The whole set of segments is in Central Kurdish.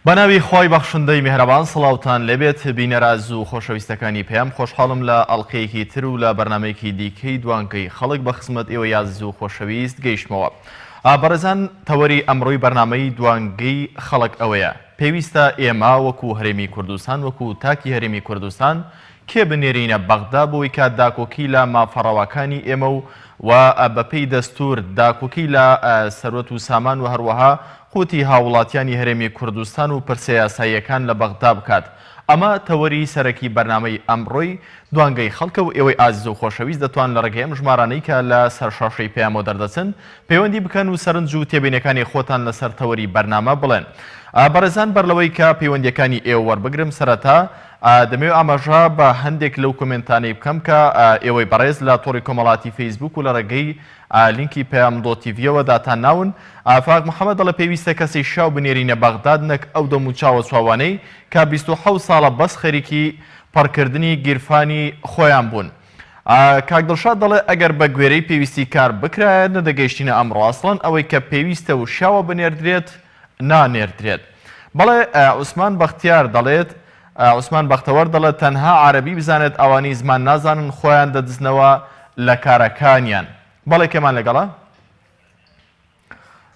بەناوی خۆی بەخشندەی میهرەبان سڵاوتان لەبێت بینەراز و خۆشەویستەکانی پێم خۆشحاڵم لە ئەڵقەیەکی تر و لە بەرنامەیەکی دیکەی دوانگەی خەڵک بە خزمەت ئێوە یاز و خۆشەویست گەیشتمەوە. بەڕێزان تەوەری ئەمڕۆی بەرنامەی دوانگەی خەڵک ئەوەیە پێویستە ئێمە وەکو هەرێمی کوردستان وەکو تاکی هەرێمی کوردستان کێ بنێرینە بەغدا بۆی کات داکۆکی لە مافەڕەوەکانی ئێمە و بەپێی دەستور داکۆکی لە سەرۆت و سامان و هەروەها قوتی هاوڵاتیانی هەرێمی کوردستان و پرسە یاساییەکان لە بەغدا بکات. ئەمە تەوەری سەرەکی بەرنامەی ئەمڕۆی دوانگەی خەڵکە و ئێوەی ئازیز و خۆشەویست دەتوان لە ڕێگەی ئەم ژمارانەی کە لە سەر شاشەی پەیامۆ دەردەچن پەیوەندی بکەن و سەرنج و تێبینەکانی خۆتان لەسەر تەوەری بەرنامە بڵێن. بەڕێزان بەرلەوەی کە پەیوەندیەکانی ئێوە وەربگرم سەرەتا دەمەوێت ئاماژە بە هەندێک لەو کۆمنتانەی بکەم کە ئێوەی بەڕێز لە تۆڕی کۆمەڵاتی فەیسبوک و لە ڕێگەی لینکی payam.tv داتان ناون. فاق محەممەد دەڵە پێویستە کەسی شاو بنێرینە بەغداد نەک ئەو دەم و چاوە چاوانەی کە 27 ساڵە بەس خەریکی پڕکردنی گیرفانی خۆیان بوون. کاک دڵشاد دەڵێ ئەگەر بە گوێرەی پێویستی کار بکرایە نەدەگەیشتینە ئەمڕۆ ئەسڵەن ئەوەی کە پێویستە و شاوە بنێردرێت نانێردرێت. بەڵێ عوسمان بەختیار دەڵێت عوسمان بەختەوەر دەڵێت تەنها عەرەبی بزانێت ئەوانی زمان نازانن خۆیان دەدزنەوە لە کارەکانیان. بەڵێ کێمان لەگەڵە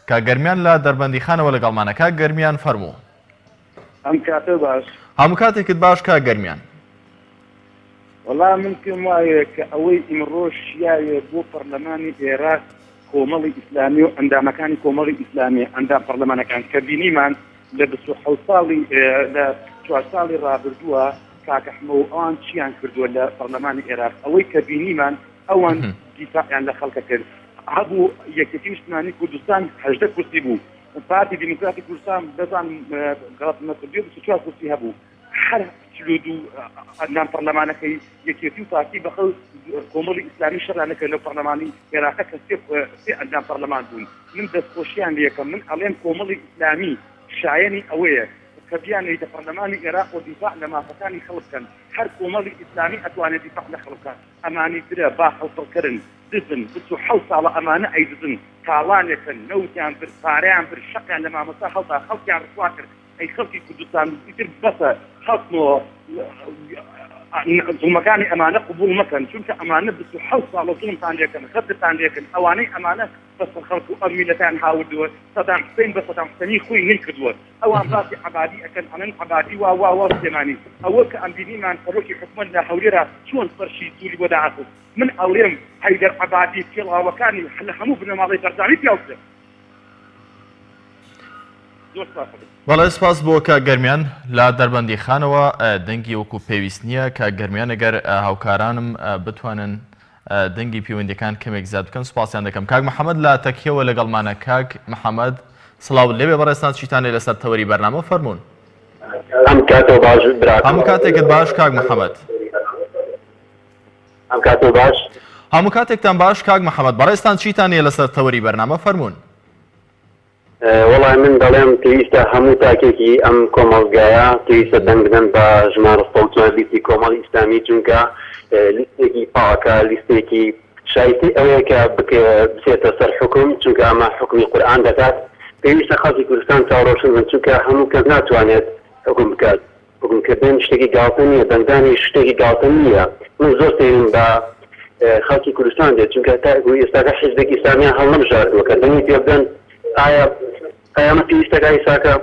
کە گەرمیان لە دەربەندیخانەوە لەگەڵمانەکە گەرمیان فەرموو. ئەم کاتە باش هەموو کاتێکت باش کا گەرمیان. وەڵام من پێم وایە کە ئەوەی ئیمڕۆ شیاوێ بۆ پەرلەمانی عێراق کۆمەڵی ئیسلامی و ئەندامەکانی کۆمەڵی ئیسلامی ئەندام پەرلەمانەکان کە بینیمان لە 27 ساڵی لە 4 ساڵی ڕابردووە کاکە حمەوە ئەوان چیان کردووە لە پەرلەمانی عێراق ئەوەی کە بینیمان ئەوان دیفاعیان لە خەڵکە کرد. هەبوو یەکێتی نیشتمانی کوردستان 18 کورسی بوو، پارتی دیموکراتی کوردستان دەزان گەڵەت نەکردی 24 کورسی هەبوو. هەر چلود و ئەندام پەرلەمانەکەی یەکێتی و پارتی بەخەڵ کۆمەڵی ئیسلامی شەڕانەکە لە پەرلەمانی عێراقە کە سێ ئەندام پەرلەمان بوون. من دەستخۆشیان لێکەم، من ئەڵێم کۆمەڵی ئیسلامی شایەنی ئەوەیە کە بیانەی لە پەرلەمانی عێراق و دیفاع لە مافەکانی خەڵک بکەن. هەر کۆمەڵی ئیسلامی ئەتوانێت دیفاع لە خەڵک بکات. ئەمانی درە با خەڵکردن دزن 27 ساڵە ئەمانە ئەیدزن تاڵانێکن نەوتیان برد پارەیان برد شەقیان لە مامۆستا هەڵدا خەڵکیان ڕسوا کرد. ئەی خەڵکی کوردستان ئیتر بەسە خەڵکنەوە زوڵمەکانی ئەمانە قبوڵ مەکەن، چونکە ئەمانە 27 ساڵە زوڵمتان لێکن خەتتان لێکن. ئەوانەی ئەمانە بەسەر خەڵک و ئەم میلەتیان هاوردووە. سەدام حوسێن بە سەدام حوسێنی خۆی نەیکردووە. ئەوان باسی عەبادی ئەکەن ئەڵێن عەبادی وا سلێمانی. ئەوە کە ئەم بینیمان سەرۆکی حکومەت لە هەولێرا چۆن فەرشی سووری بۆ داهاتوو. من ئەوڵێم هەیدەر عەبادی پێڵاوەکانی لە هەموو بنەماڵی بەرزاوی پیاوچێت. بەڵێ سپاس بۆ کە گەرمیان لە دەربەندیخانەوە دەنگی وەکو پێویست نییە کە گەرمیان ئەگەر هاوکارانم بتوانن دەنگی پەیوەندیەکان کەمێک زیاد بکەن سوپاسیان دەکەم. کاک محەممەد لە تەکیەوە لەگەڵمانە. کاک محەممەد سڵاو لێبێ بەڕێستان چیتانێ لەسەر تەوەری بەرنامە فەرموون. هەموو کاتێکت باش کاک محەممەد. هەموو کاتێکتان باش کاک محەممەد. بەڕێستان چیتانێ لەسەر تەوەری بەرنامە فەرموون. وەڵام من دەڵێم پێویستە هەموو تاکێکی ئەم کۆمەڵگایە پێویستە دەنگ بدەن بە ژمارە لیستی کۆمەڵی ئیسلامی، چونکە لیستێکی پاکە لیستێکی شایستی ئەوەیە کە بچێتە سەر حکم، چونکە ئەمە حکمی قورئان دەکات. پێویستە خەڵکی کوردستان چاوەڕۆشن بن، چونکە هەموو کەس ناتوانێت حکم بکات. حکمکردن شتێکی گاڵتە نییە، دەنگدانی شتێکی گاڵتە نییە. من زۆر سێرم بە خەڵکی کوردستان دێت، چونکە تا ئێستاکە حیزبێکی ئیسلامیان هەڵ نەبژاردووە کە دەنگی پێ بدەن ئایا ئەمە پێویستەکە ئیساکە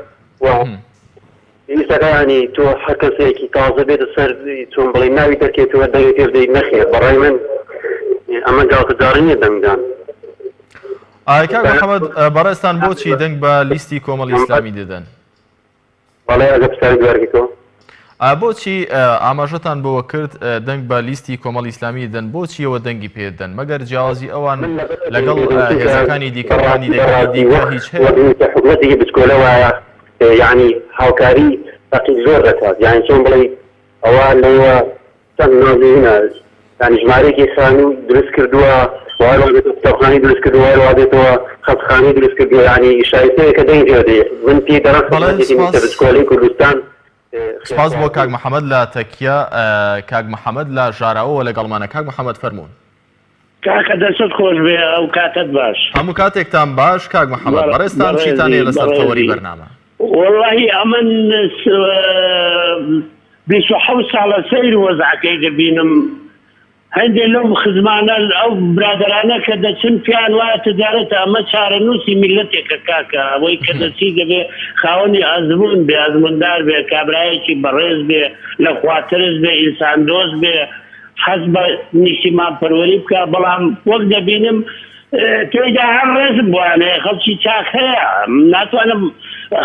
پێویستەکە ینی تۆ هەر کەسێکی تازە بێتە سەر چۆن بڵێ ناوی دەرکێتەوە دەنگی پێ بدەیت نەخێر. بەڕای من ئەمە گاڵتەجاری نییە دەنگدان. کاک محەممەد بەڕێستان بۆچی دەنگ بە لیستی کۆمەڵی ئیسلامی دەدەن؟ بەڵێ ئەگە پرسیاری دوارگیتەوە بۆچی ئاماژەتان بۆوە کرد دەنگ بە لیستی کۆمەڵی ئیسلامی دەن؟ بۆچی ئەوە دەنگی پێدەن مەگەر جیاوازی ئەوان لەگەڵ هێزەکانی دیکەڕانی دیکە هیچ هەیە؟ حکومەتێکی بچکۆلەوەیە یعنی هاوکاری تاقی زۆر دەکات. یعنی چۆن بڵێ ئەوە لەوە چەند نازینە ینی ژمارەیەکی ئیسلامی دروست کردووە، قوتابخانەی دروست کردووە، وادێتەوە خەتخانەی دروست کردووە. ینی شایستەیە کە دەنگ پێدەیە. من پێی دەڕام حکومەتێکی بچکۆلەی کوردستان. سپاس بۆ کاک محەممەد لە تەکیە. کاک محەممەد لە ژاراوە لەگەڵمانە. کاک محەممەد فەرموون. کاکە دەست خۆش بێ ئەو کاتت باش. هەموو کاتێکتان باش کاک محەممەد. بەڕێستان چیتانێ لەسەر تەوەری بەرنامە؟ والله ئەمن 27 ساڵە سەیر وەزعەکەی دەبینم هەندێک لەو خزمانە ئەو برادرانە کە دەچن پیان وایە تجارەتە ئەمە چارەنووسی میلەتێکە کاکە ئەوەی کە دەچی دەبێ خاوەنی ئەزمون بێ ئەزموندار بێ کابرایەکی بەڕێز بێ لە خواترز بێ ئینسان دۆست بێ حەز بە نیشتیمان پەروەری بکە بەڵام وەک دەبینم تۆیدا هەر ڕێزم بوانێ خەڵکی چاک هەیە ناتوانم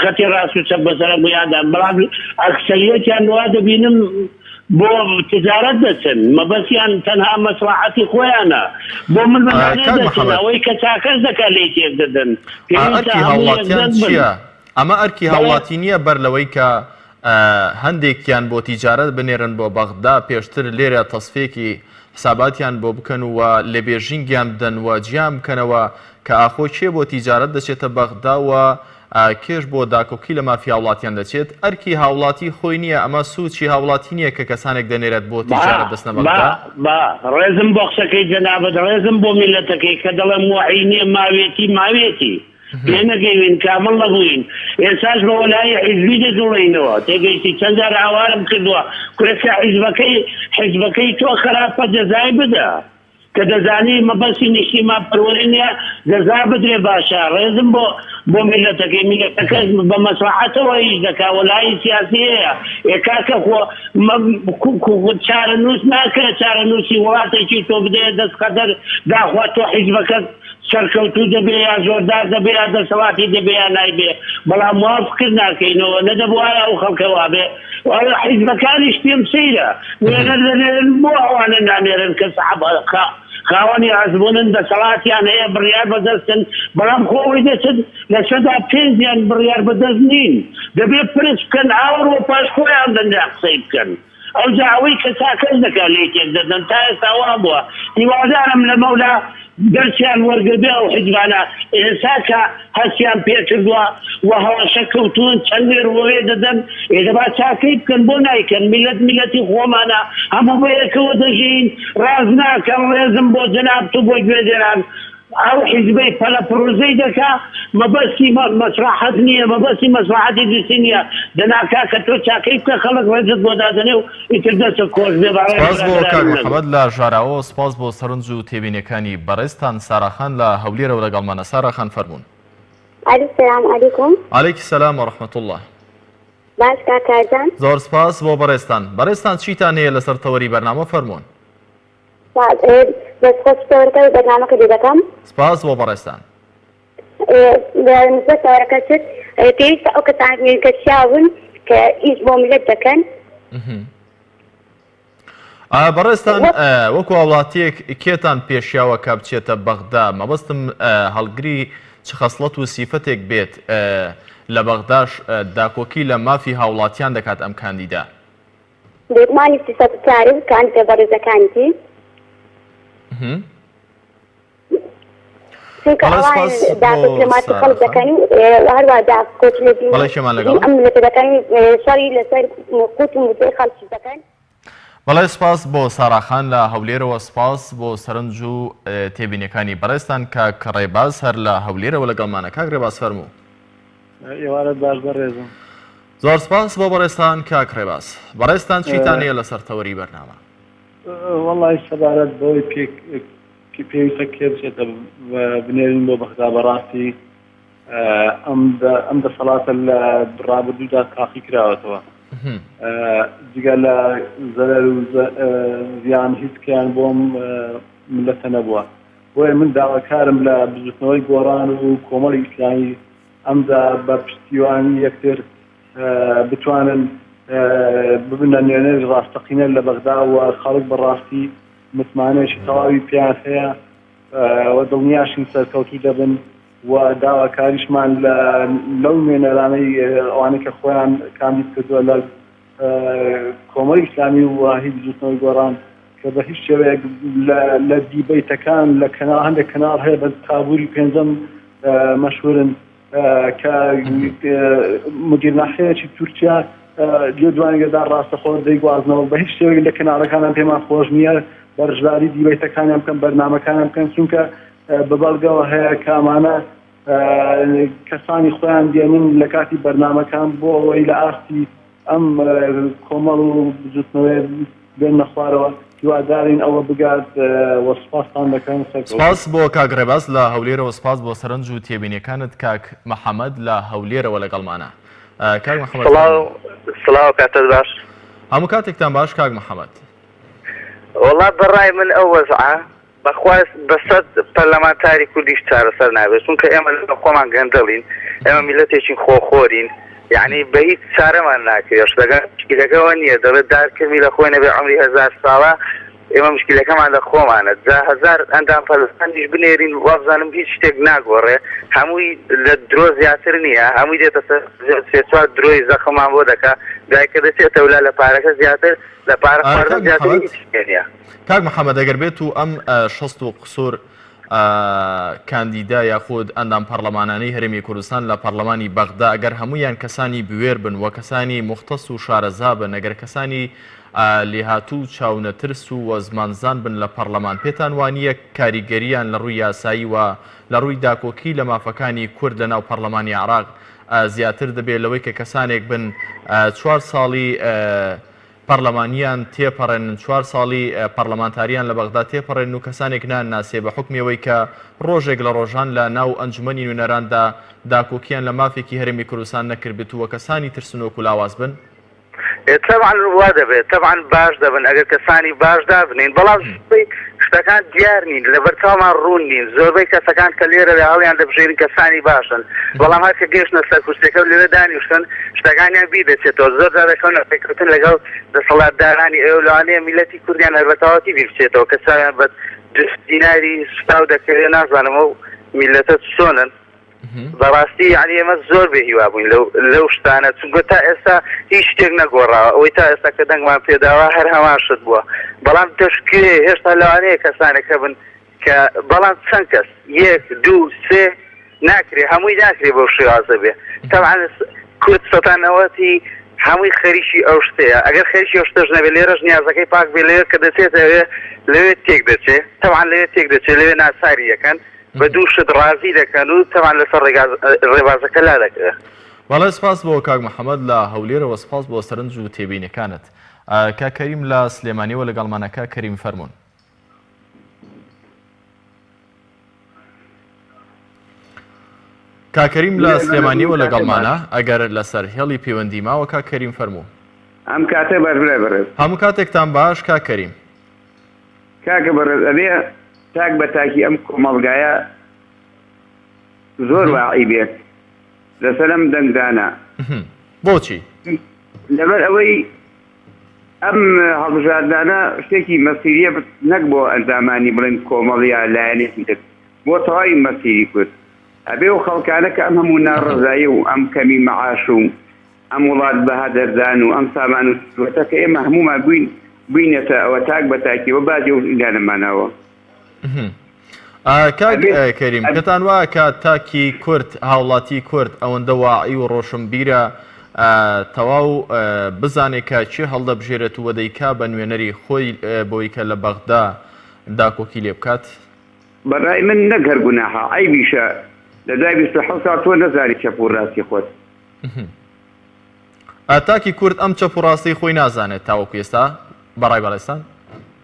خەتی ڕاست و چەپ بەسەرە بۆیاندام بەڵام ئەکسەریەتیان وا دەبینم بۆ تجارەت دەچن مەبەستیان تەنها مەسلحەتی خۆیانە بۆ ملمەلانێ دەچن ئەوەی کە چاکەس دەکات لێی تێک دەدەن ئەرکی هاوڵاتیان چییە؟ ئەمە ئەرکی هاوڵاتی نییە بەر لەوەی کە هەندێکیان بۆ تیجارەت بنێرن بۆ بەغدا پێشتر لێرە تەسفێکی حساباتیان بۆ بکەن و لێبێژینگیان بدەن و جیان بکەنەوە کە ئاخۆ چێ بۆ تیجارەت دەچێتە بەغدا و کێش بۆ داکۆکی لە مافی هاوڵاتیان دەچێت ئەرکی هاوڵاتی خۆی نییە ئەمە سوچی هاوڵاتی نییە کە کەسانێک دەنێرێت بۆ تیجارەت دەستنە بەغدا ڕێزم بۆ قسەکەی جەنابەت ڕێزم بۆ میلەتەکەی کە دەڵێم وعینیە ماوێتی لێ نەگەیوین کامڵ نەبووین ئێساش بە وەلای حیزبی دەدوڵێنەوە تێگەیشتی چەند جار هاوارم کردووە کورەکە حیزبەکەی تۆ خراپە جەزای بدە کە دەزانی مەبەستی نیشتیمان پەروەری نییە جەزا بدرێ باشە ڕێزم بۆ میلەتەکەی میلەتەکەس بە مەسلحەتەوە هیچ دەکا وەلای سیاسی هەیە ئێکاکە چارەنووس ناکرێ چارەنووسی وڵاتێکی تۆ بدەیە دەست قەدەر داخوا تۆ حیزبەکەت سەرکەوتوو دەبێ یا زۆردار دەبێ یا دەسەڵاتی دەبێ یا نایبێ بەڵام موافقت ناکەینەوە نەدەبوایە ئەو خەڵکەوا بێ حیزبەکانیش پێم سەیرە وێنە دەنێرن بۆ ئەوانە نانێرن کە خاوەنی ئەزمونن دەسەڵاتیان هەیە بڕیار بەدەستن بەڵام خۆی دەچن لە سەدا پێنجیان بڕیار بەدەست نین دەبێت پرس بکەن ئاور و پاش خۆیان دەنجا قسەی بکەن ئەو جاوەی کە چاکەس دەکات لێ تێک دەدەن تا ئێستا وا بووە هیوادارم لە مەولا دەرسیان وەرگربێ ئەو حیزبانە ئێستا کە هەستیان پێکردووە و هەواشە کەوتوون چەندێ ڕۆێ دەدەن ئێدەبا چاکەی بکەن بۆ نایکەن میلەتی خۆمانە هەموو بە یەکەوە دەژین ڕاز ناکەن ڕێزم بۆ جەناب تو بۆ گوێدێران ئەو حیزبەی پەلە پرۆزەی دەکا مەبەستی مەسلحەت نییە مەبەستی مەسلحەتی دووسی نییە دەناکا کە تۆ چاکەی بکە خەڵک ڕێزت بۆ دادەنێ و ئیتر دەستە کۆش بێ سپاس بۆ کاک محەممەد لە ژاراوە سپاس بۆ سەرنج و تێبینەکانی بەڕێزتان ساراخان لە هەولێرەوە لەگەڵمانە ساراخان فەرموون السلام علیکم عەلەیکی سەلام و ڕەحمەت الله باش کاکاجان زۆر سپاس بۆ بەڕێزتان چیتان هەیە لەسەر تەوەری بەرنامە فەرموون بەس خۆشتەوەرەکەی بەرنامەکە دەکەم سپاس بۆ بەڕێزتان نسبەت تەوەرەکەشت پێویستە ئەو کەسانی کە چاون کە ئیش بۆ میلەت دەکەن بەڕێزتان وەکو وڵاتیەک کێتان پێشیاوە کە بچێتە بەغدا مەبەستم هەڵگری چ خەسڵەت و سیفەتێک بێت لە بەغداش داکۆکی لە مافی هاوڵاتیان دەکات ئەم کاندیدا بێتمانی سیفەت کاری کاندیدە بەڕێزەکانتی چونکە ئەوان داپەکلماتی خەڵک دەکەن و هەروە داکۆچلێتی ئەم ملەتە دەکەن شەڕی لەسەر قوت و مودەی خەڵکی دەکەن بەڵێ سپاس بۆ ساراخان لە هەولێرەوە سپاس بۆ سەرنج و تێبینەکانی بەڕێزتان کاک ڕێباز هەر لە هەولێرەوە لەگەڵمانە کاک ڕێباز فەرموو ئێوارەت باش بەڕێزم زۆر سپاس بۆ بەڕێزتان کاک ڕێباز بەڕێزتان چیتان هەیە لەسەر تەوەری بەرنامە وەڵی سەبارەت بەوەی پێویستە کێ بچێتە بنێرین بۆ بەغدا بەڕاستی ئەم دەسەڵاتە لە ڕابردوودا تاقی کراوەتەوە جگە لە زەرەر و زیان هیچکیان بۆم ملەتە نەبووە بۆیە من داواکارم لە بزوتنەوەی گۆڕان و کۆمەڵی ئیسلامی ئەمدا بە پشتیوانی یەکتر بتوانن ببنە نوێنەری ڕاستەقینە لە بەغدا و خەڵک بەڕاستی متمانەیەکی تەواوی پیان هەیە و دڵنیاشین سەرکەوتوو دەبن و داواکاریشمان لەو نوێنەرانەی ئەوانەی کە خۆیان کاندید کردووە لە کۆمەڵی ئیسلامی و هیچ بزوتنەوەی گۆڕان کە بە هیچ شێوەیەک لە دیبەیتەکان لە هەندێک کەناڵ هەیە بە تابووری پێنجەم مەشهورن کە مدیر ناحەیەکی تورکیا لێ دوانگەدا ڕاستەخۆ دەیگوازنەوە بە هیچ شێوەیەک لە کەناڵەکانیان پێمان خۆش نییە بەرژداری دیبەیتەکانیان بکەن بەرنامەکانیان بکەن چونکە بە بەڵگەوە هەیە کامانە کەسانی خۆیان دێنن لە کاتی بەرنامەکان بۆ ئەوەی لە ئاستی ئەم کۆمەڵ و بجوتنەوەی بێنە خوارەوە هیوادارین ئەوە بگات وەسپاسان دەکەن. سپاس بۆ کاک ڕێباز لە هەولێرەوە، سپاس بۆ سەرنج و تێبینیەکانت. کاک محەممەد لە هەولێرەوە لەگەڵمانە. کاک محەممەد سڵاو کاتت باش. هەموو کاتێکتان باش کاک محەممەد. وڵات بەڕای من ئەو وەزعە بەخواست بەسەد پەرلەمانتاری کوردیش چارەسەر نابێت، چونکە ئێمە لە خۆمان گەندەڵین، ئێمە میلەتێکی خۆخۆرین، یعنی بە هیچ چارەمان ناکرێت. مشکلەکەەوە نییە دەڵێت دارکردنی لە خۆی نەبێ عمری 1000 ساڵە، ئێمە مشکلەکەمان لە خۆمانە. 1000 ئەندام پەرلەمانیش بنێرین وابزانم هیچ شتێک ناگۆڕێ، هەمووی لە درۆ زیاتر نییە، هەمووی دێتە سێ درۆی زەخەمان بۆ دەکات، دایکە دەچێتەوە لە پارەکە زیاتر لە پارە خواردن زیاتر هیچ شتێک نییە. کاک محەممەد ئەگەر بێت و ئەم 60 و قسوور کاندیدا یاخود ئەندام پەرلەمانانەی هەرێمی کوردستان لە پەرلەمانی بەغدا ئەگەر هەمویان کەسانی بوێر بن و کەسانی مختص و شارەزا بن، ئەگەر کەسانی لێهاتوو چاونەترس و وەزمانزان بن لە پەرلەمان، پێتان وانییە کاریگەریان لە ڕووی یاسایی و لە ڕووی داکۆکی لە مافەکانی کورد لە ناو پەرلەمانی عێراق زیاتر دەبێت لەوەی کە کەسانێک بن 4 ساڵی پەرلەمانیان تێپەڕێن، 4 ساڵی پەرلەمانتاریان لە بەغدا تێپەڕێن و کەسانێک ناناسێ بە حکمیەوەی کە ڕۆژێک لە ڕۆژان لە ناو ئەنجومەنی نوێنەراندا داکۆکیان لە مافێکی هەرێمی کوردستان نەکردبێت و کەسانی ترسنۆک و لاواز بن؟ طبعا وا دەبێت، طبعا باش دەبن ئەگەر کەسانی باش دابنین، بەڵام شتەکان دیار نین، لە بەرچاومان ڕوون نین. زۆربەی کەسەکان کە لێرە لە هەڵیان دەبژێرن کەسانی باشن، بەڵام هەر کە گەیشتنە سەر کوردستەکە و لێرە دانیشتن شتەکانیان بیدەچێتەوە. زۆر جار دەکەونە فێرکردن لەگەڵ دەسەڵاتدارانی ئێوەلانەیە میلەتی کوردیان هەر بە تەواوەتی بیبچێتەوە، کەسانیان بە دیناری سوتاو دەکەوێت. نازانم ئەو میلەتە چۆنن بەڕاستی، یعنی ئێمە زۆر بێ هیوا بووین لەو شتانە، چونکە تا ئێستا هیچ شتێک نەگۆڕاوە. ئەوەی تا ئێستا کە دەنگمان پێداوە هەر هەمان شت بووە، بەڵام دەشکێ هێشتا لەوانەیە کەسانێکە بن کە بەڵام چەند کەس 1 2 3 ناکرێ، هەمووی ناکرێ بەو شێوازە بێ. تەبعاً کورد سەتانەوەتی هەمووی خەریکی ئەو شتەیە. ئەگەر خەریکی ئەو شتەش نەبێ لێرەش نیازەکەی پاک بێ، لێرە کە دەچێتەوێ لەوێ تێک دەچێت، تەبعاً لەوێ تێک دەچێت، لەوێ ناساری یەکەن بە دوو شت ڕازی دەکەن و تەمان لەسەر ڕێبازەکە لا دەکرێت. وەڵێ سپاس بۆ کاک محەممەد لە هەولێرەوە، سپاس بۆ سەرنج و تێبینیەکانت. کاک کەریم لە سلێمانیەوە لەگەڵمانەکە. کەریم فەرموون. کاک کەریم لە سلێمانیەوە لەگەڵمانە، ئەگەر لەسەر هێڵی پەیوەندی ماوە کاک کەریم فەرموو. ئەم کاتێ بەربرە بڕێت هەموو کاتێکتان باش کاک کەریم. کاکە بەڕێت ئەبێ تاک بە تاکی ئەم کۆمەڵگایە زۆر واعی بێت لەسەر ئەم دەنگدانە. بۆچی؟ لەبەر ئەوەی ئەم هەڵبژاردانە شتێکی مەسیریە نەک بۆ ئەنجامانی بڵێن کۆمەڵیە لایەنێکی تر، بۆ تەواوی مەسیری کورد. ئەبێ و خەڵکانە کە ئەم هەموو ناڕەزایی و ئەم کەمی مەعاش و ئەم وڵات بەها دەردان و ئەم سامان و سوەتە کە ئێمە هەمومان بووینەتە ئەوە تاک بە تاکیەوە باجێ و ئیدانەمانەوە. کاک کەریم کەتان وایە کە تاکی کورد هاوڵاتی کورد ئەوەندە واعی و ڕۆشنبیرە تەواو بزانێت کە چی هەڵدەبژێرێت و وەدەیکا بە نوێنەری خۆی بۆی کە لە بەغدا داکۆکی لێ بکات؟ بەڕای من نەگەر گوناحە عیبیشە لە دوای 27 ساڵ تۆ نەزاری چەپ و ڕاستی خۆت. تاکی کورد ئەم چەپ و ڕاستی خۆی نازانێت تاوەکو ئێستا بەڕای بەڵێستان؟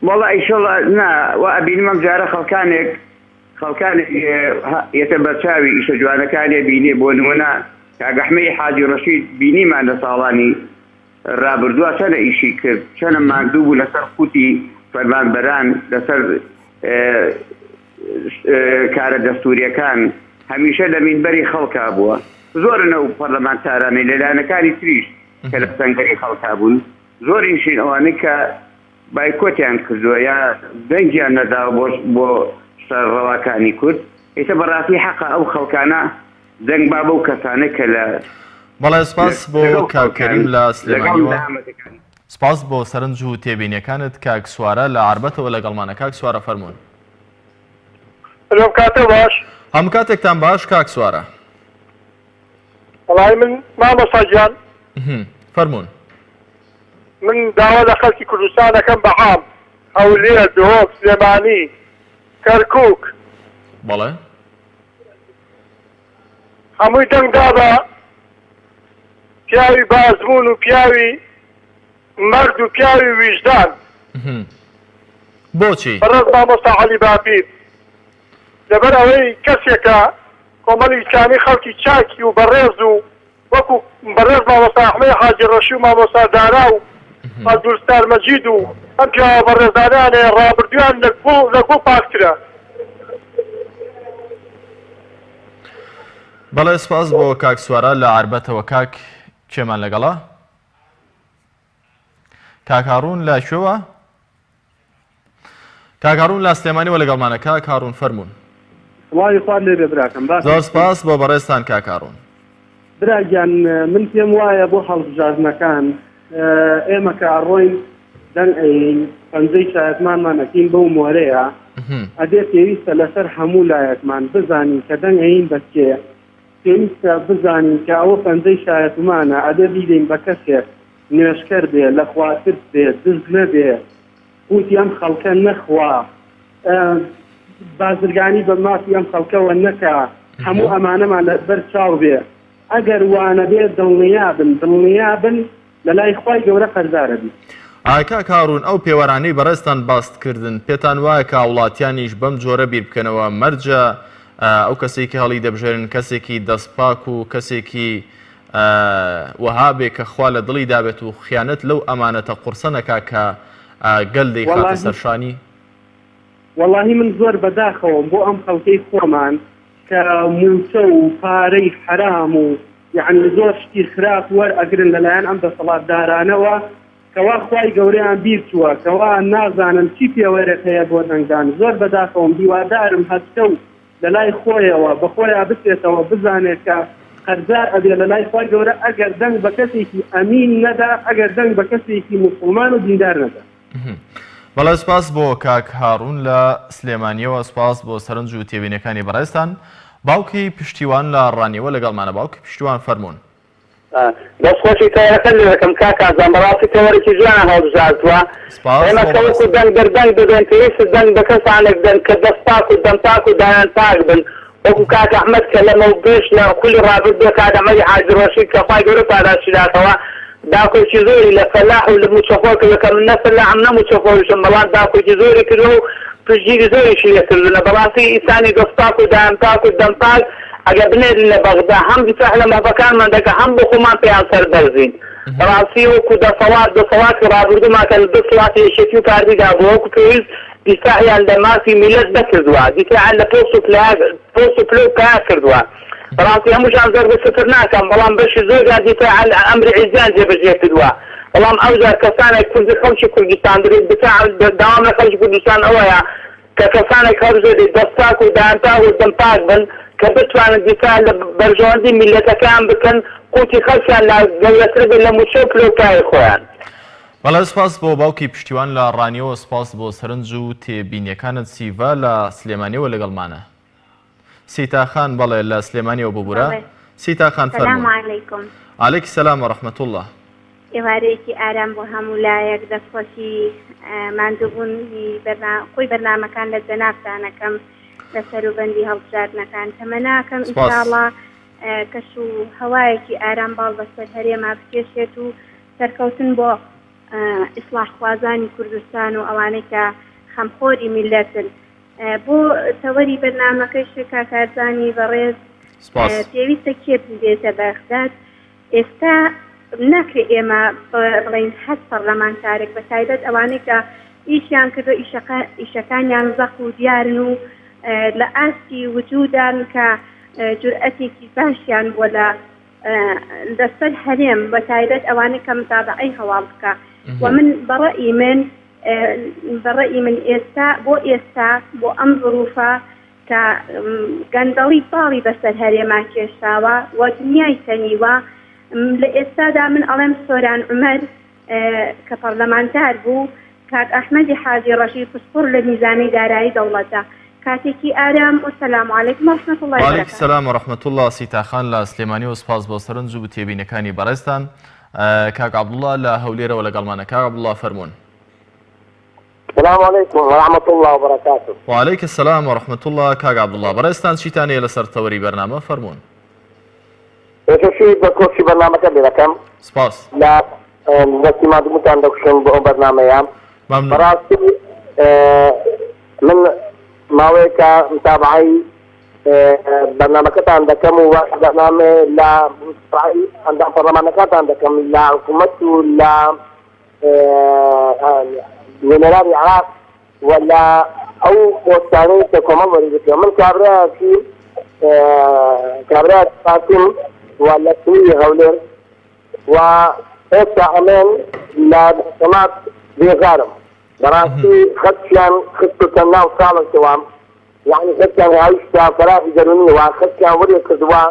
وەڵا ئیشەڵا نا و ئەبینم ئەم جارە خەڵکانێک یەتە بەرچاوی ئیشە جوانەکانێ بینێ بۆ نمونە کاگەحمەی حاجی ڕەشید بینیمان لە ساڵانی ڕابردووە چەنە ئیشی کرد، چەنە ماندوو بوو لەسەر قوتی فەرمانبەران، لەسەر کارە دەستوریەکان، هەمیشە لە مینبەری خەڵکا بووە. زۆرن ئەو پەرلەمانتارانی لەلایەنەکانی تریش کە لە سەنگەری خەڵکا بوون، زۆریشین ئەوانەی کە بایکۆتیان کردووە یا دەنگیان نەداوە بۆ سەرڕەواکانی کورد. ئێستا بەڕاستی حەقا ئەو خەڵکانە دەنگ با بەو کەسانە کە لە بەڵێ سپاس بۆ کاک کەریم لە سلێمانیەوە، سپاس بۆ سەرنج و تێبینیەکانت. کاک سوارە لە عاربەتەوە لەگەڵمانە. کاک سوارە فەرموون. کاتە باش. هەموو کاتێکتان باش کاک سوارە. وەڵای من مامۆستاجیان فەرموون. من داوا لە خەڵکی کوردستان دەکەم بە عام، هەولێر، دهۆک، سلێمانی، کەرکووک. بەڵێ هەمووی دەنگدا بە پیاوی بازمون و پیاوی مرد و پیاوی ویژدان بۆچی بەڕێز مامۆستا عەلی باپیر لەبەر ئەوەی کەسێکە کۆمەڵی ئیسلامی خەڵکی چاکی و بەڕێز و وەکو بەڕێز مامۆستا ئەحمەد حاجی ڕەشی و مامۆستا دارا و عەبدولستار مەجید و ئەم پیاوە بەڕێزانانێ ڕابردویان لە گوڵ پاکترە. بەڵێ سپاس بۆ کاک سوارە لە عربەتەوە. کاک کێمان لەگەڵا؟ کاک هاڕوون لە کوێوە؟ کاک هاڕوون لە سلێمانیەوە لەگەڵمانە. کاک هاڕوون فەرموون. وای خوارد لێ بێ براکەم. زۆر سپاس بۆ بەڕێزتان کاک هاڕوون. براگیان من پێم وایە بۆ هەڵبژاردنەکان ئێمە کە ئەڕۆین دەنگ ئەین پەنجەی شایەتمانمان ئەکەین بەو مۆرەیە ئەدێ پێویستە لەسەر هەموو لایەکمان بزانین کە دەنگ ئەین بە کێ، پێویستە بزانین کە ئەوە پەنجەی شایەتمانە ئەدێ بیدەین بە کەسێک نوێشکەر بێ لە خواتر بێ دز نەبێ قوتی ئەم خەڵکە نەخوا بازرگانی بە مافی ئەم خەڵکەوە نەکا هەموو ئەمانەمان لە بەر چاو بێ. ئەگەر وانە بێ دڵنیا بن لە لای خوای گەورە قەرزارە بی. کاک هاڕوون ئەو پێوەرانەی بەڕێستان باستکردن پێتان وایە کە وڵاتیانیش بەم جۆرە بیر بکەنەوە مەرجە ئەو کەسێکی هەڵی دەبژێرن کەسێکی دەستپاک و کەسێکی وەها بێ کە خوا لە دڵی دابێت و خیانەت لەو ئەمانەتە قورسە نەکا کە گەلدەی خاتە سەرشانی؟ وەڵاهی من زۆر بەداخەوە بۆ ئەم خەڵکەی خۆمان کە موچە و پارەی حرام و یعنی زۆر شتی خراپ وەرئەگرن لەلایەن ئەم دەسەڵاتدارانەوە کەوا خوای گەورەیان بیر چووە کەوا نازانن چی پێوەرێک هەیە بۆ دەنگدان. زۆر بەداخەوەم دیوادارم هەستە و لە لای خۆیەوە بە خۆیان بچێتەوە بزانێت کە قەرزار ئەبێ لە لای خوای گەورە ئەگەر دەنگ بە کەسێکی ئەمین نەدا، ئەگەر دەنگ بە کەسێکی موسڵمان و دیندار نەدا. بەڵێ سپاس بۆ کاک هاڕوون لە سلێمانیەوە. سپاس بۆ سەرنج و تێبینەکانی بەڕێستان. باوکی پشتیوان لە ڕانیەوە لەگەڵمانە. باوکی پشتیوان فەرموون. دەستخۆشی تەوەەکە لەکەم کاکازان بەڕاستی تەوەرێکی جوانە هەڵبژاردووە. ئێمە کەوەکو دەنگ بەردەنگ بدەن پێویستە دەنگ بە کەسانێک بدەن کە دەستپاک و دەمپاک و دایان پاک بن وەکو کاک ئەحمەد کە لەمە گەشت لە خولی ڕابردووە کاک ئەحمەدی حاجی ڕۆشی کە خوای گەورە پاداشی داتەوە داکۆکی زۆری لە فەلاح و لە موچەخۆر کردووە کە من نەفەلاحم نەموچەخۆریشم بەڵام داکۆکی زۆری کردووە و پشتگیری زۆریشی لێکردوونە. بەڕاستی ئینسانی دەستپاک و دایانپاک و دەمپاک ئەگەر بنێرین لە بەغدا هەم دیفاع لە مەفەکانمان دەکە هەم بۆ خۆمان پێیان سەربەرزین. بەڕاستی وەکو دەسەڵات کە ڕابردوومان کە لە دو سڵاتی یەکێتی و کاردیدا بووە وەکو پێویست دیفاعیان لە مافی میلەت نەکردووە، دیفاعیان لە پۆست و پلۆ پیا کردووە. بەڕاستی هەمووشان زۆر بەستر ناکەم بەڵام بەشی زۆریان دیفاع لە ئەمری عیزیان جێبەجێ کردووە. بەڵام ئەوجار کەسانێک کوردی خەڵکی کوردستان دەبێت داوام لە خەڵکی کوردستان ئەوەیە کە کەسانێک هەرزۆری دەستپاک و دایانپاک و دەمپاک بن کە بتوانن دیفاع لە بەرژەوەندی میلەتەکان بکەن قوتی خەڵکیان لە گەورەتر بێت لە موچە و پلۆپای خۆیان. بەڵێ سپاس بۆ باوکی پشتیوان لە ڕانیەوە. سپاس بۆ سەرنج و تێبینیەکانت. سیڤا لە سلێمانیەوە لەگەڵمانە. سیتاخان بەڵێ لە سلێمانیەوە ببوورە. سیتاخان فەرموون. سلام عەلەیکم. عەلەیکی سەلام وەڕەحمەتوڵڵا الله. ئێوارەیەکی ئارام بۆ هەموو لایەک دەستخۆشی ماندووبوونی خۆی بەرنامەکان لە جەنابتانەکەم لە سەروبەندی هەڵبژاردنەکان تەمەناکەم ئینشاڵڵا کەش و هەوایەکی ئارام باڵ بەسەر هەرێما بکێشێت و سەرکەوتن بۆ ئیسلاحخوازانی کوردستان و ئەوانەی کە خەمخۆری میلەتن. بۆ تەوەری بەرنامەکەی کاکارزانی بەڕێز پێویستە کێ بێتە بەغداد. ئێستا ناکرێ ئێمە بڵین حەز پەرلەمانتارێک بە تایبەت ئەوانەی کە ئیشیان کردو ئیشەکانیان زەق و دیارن و لە ئاستی وجودان کە جورئەتێکی باشیان بۆ لەسەر هەرێم بە تایبەت ئەوانەی کە متابعەی هەواڵ بکە. و من بەڕەئی من ئێستا بۆ ئەم ظروفە کە گەندەڵی باڵی بەسەر هەرێمان کێشاوە و دنیای تەنیوە لە ئێستادا من ئەڵێم سۆران عومەر کە پەرلەمانتار بوو کاک ئەحمەدی حاجی ڕەشی پسپۆر لە میزانەی دارایی دەوڵەتە کاتێکی ئارام و سەلام عەلەیکم وەڕەحمەتوڵڵی وبەرەکاتوه. وعەلەیکم سەلام وەڕەحمەتوڵڵا. سیتاخان لە سلێمانیەوە سپاس بۆ سەرنج و تێبینەکانی بەڕێستان. کاک عەبدوڵڵا لە هەولێرەوە لەگەڵمانە. کاک عەبدوڵڵا فەرموون. السلام عليكم ورحمة الله وبركاته. وعليك السلام ورحمة الله. كاك عبد الله بەڕێستان چیتان هەیە لەسەر تەوەری بەرنامە فەرموون. پێشەشی بە کۆچی بەرنامەکە لێ دەکەم سپاس لە دەستی مادمتان دەکوشم بۆ ئەم بەرنامەیە بەڕاستی من ماوەیەکە متابعی بەرنامەکەتان دەکەم و بەرنامە لە ئەندام پەرلەمانەکانتان دەکەم لە حکوومەت و لە نوێنەرانی عراق و لە ئەو پۆستانەی کە کۆمەڵ وەریگرتووە من کابرا قاسم و لە سووری هەولێر و ئێستا ئەمێن لە دەسەڵات بێزارم بەڕاستی خەتیان خستوتە ناو ساڵێکەوە يعني خدتان عايشة فراغي جروني وخدتان وري كدوا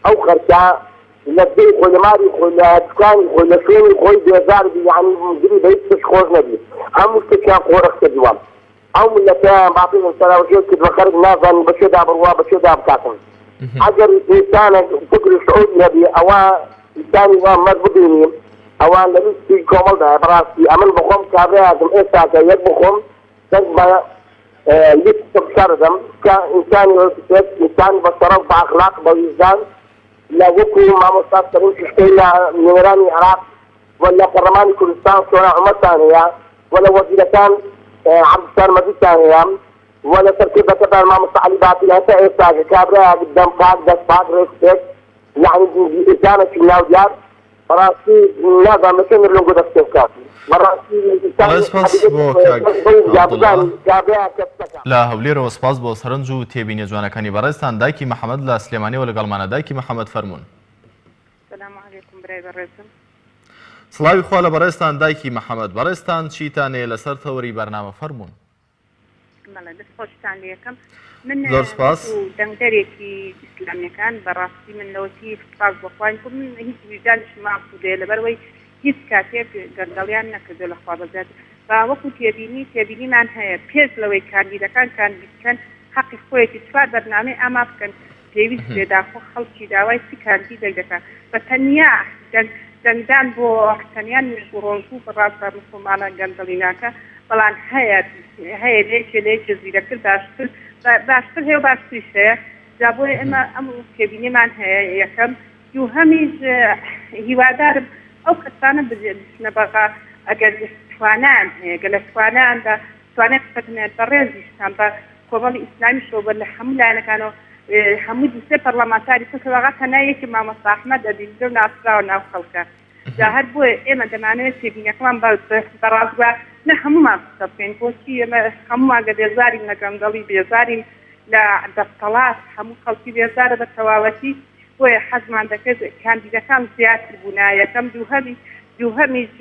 او خرجا لبي خوي ماري خوي دكان خوي لشوني خوي بيزار يعني مدري بيتش خوز نبي هم مستكان قورك كدوا او من لكان بعطيهم السلاوجيت كدوا خرج نازن بشو داب روا بشو داب كاتم حجر انسان فكر سعود نبي اوا انسان مربوطيني اوان لبي كومل ده براسي امن بخوم كابرا دم ايسا كيك بخوم تجمع لسه بشردم كإنسان إنسان بصرف بأخلاق بوجدان لا وكو ما مستقبلين في شيء نيراني عراق ولا قرماني كردستان سورة عمر ثانية ولا وزيرتان عبد السلام مجيد ثانية ولا تركيبة كبار ما مستعلبات لها تأساق كابرا قدام قاق دسباق ريكتك يعني إنسانة في الناوديات براسي لازم مكان اللونجو دفتر كافي سپاس بۆ لە هەولێرەوە سپاس بۆ سەرنج و تێبینی جوانەکانی بەڕێزتان دایکی محەممەد لە سلێمانیەوە لەگەڵمانە دایکی محەممەد فەرمونون سڵاوی خوا لە بەڕێزتان دایکی محەممەد بەڕێزتان چیتانێ لەسەر تەوەری بەرنامە فەرمونون من دەنگدەرێکی ئیسلامیەکان بەڕاستی من لەوەتی سپاس بۆخواین من هیچ ویژانش ماقودێ لەبەرەوەی هیچ کاتێک گەردەڵیان نەکردو لە خوابەزات وەکو تێبینیمان هەیە پێش لەوەی کاندیدەکان کاندیدکەن حەقی خۆیەتی چوار بەرنامەی ئاما بکەن پێویست لێداخۆ خەڵکی داوای چی کاندیدێک دەکات بە تەنیا دەنگدان بۆ تەنیان ڕۆژوو بەڕاستە مسلمانە گەندەڵیناکە بەڵام هەیە لێکێ زیرەکرد باشتر هەیە و باشتریش هەیە جا بۆیە ئێمە ئەم تێبینیمان هەیە یەکەم دووهەمیش هیوادارم ئەو کەسانە بچنە بەغا ئەگەر توانان هەیە گە لە تواناندا توانێت بکەنێت بە ڕێزیشتان بە کۆمەڵی ئیسلامی شۆبەر لە هەموو لایەنەکانەوە هەموو دووسێ پەرلەمانتاری بکەوەغا تەنایەکی مامۆستا ئەحمەد ئەدینجە و ناسراوە ناو خەڵکە جا هەر بۆیە ئێمە دەمانوێت تێبینیەکەمان بەڕاستوە نە هەمومان قسە بکەین بۆچی ئێمە هەمومان گە بێزارین لە گەندەڵی بێزارین لە دەسەڵات هەموو خەڵکی بێزارە بە تەواوەتی بۆیە حەزمان دەکرد کاندیدەکان زیاتر بوونا یەکەم دووهەمیش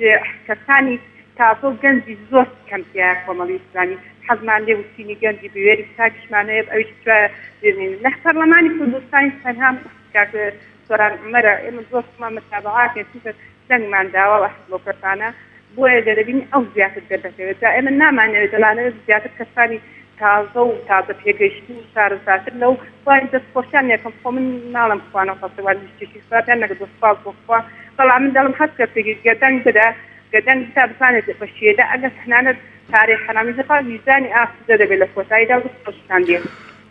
کەسانی تازە و گەنجی زۆر کەمتیا کۆمەڵی ئیسلامی حەزمان لێ وچینی گەنجی بوێری تاکیشمانەیە ئەویش بێنین لە پەرلەمانی کوردستانی تەنها سۆران عومەرە ئێمە زۆر مەتابعاتێک دەنگمان داوە و حزبۆکەتانە بۆیە دەدەبین ئەو زیاتر دەردەکەوێت جا ئێمە نامانەوێت دەڵانەوێت زیاتر کەسانی تازە و تازە پێگەیشتن و شارەزاتر لەو وای دەستخۆشیان یەکەم خۆ من ناڵم بخوانەوە خەڵکەوان شتێکی سواتیان نەکرد سوپاس بۆخوا بەڵام من دەڵم هەست کەسێکی گەدەنگ بدا گەدەنگ بتا بزانێت بە شێدە ئەگەر هەنانەت تاریخ حەنامیزەقا ویزانی ئاسوودە دەبێت لە کۆتاییدا دەستخۆشتان دێت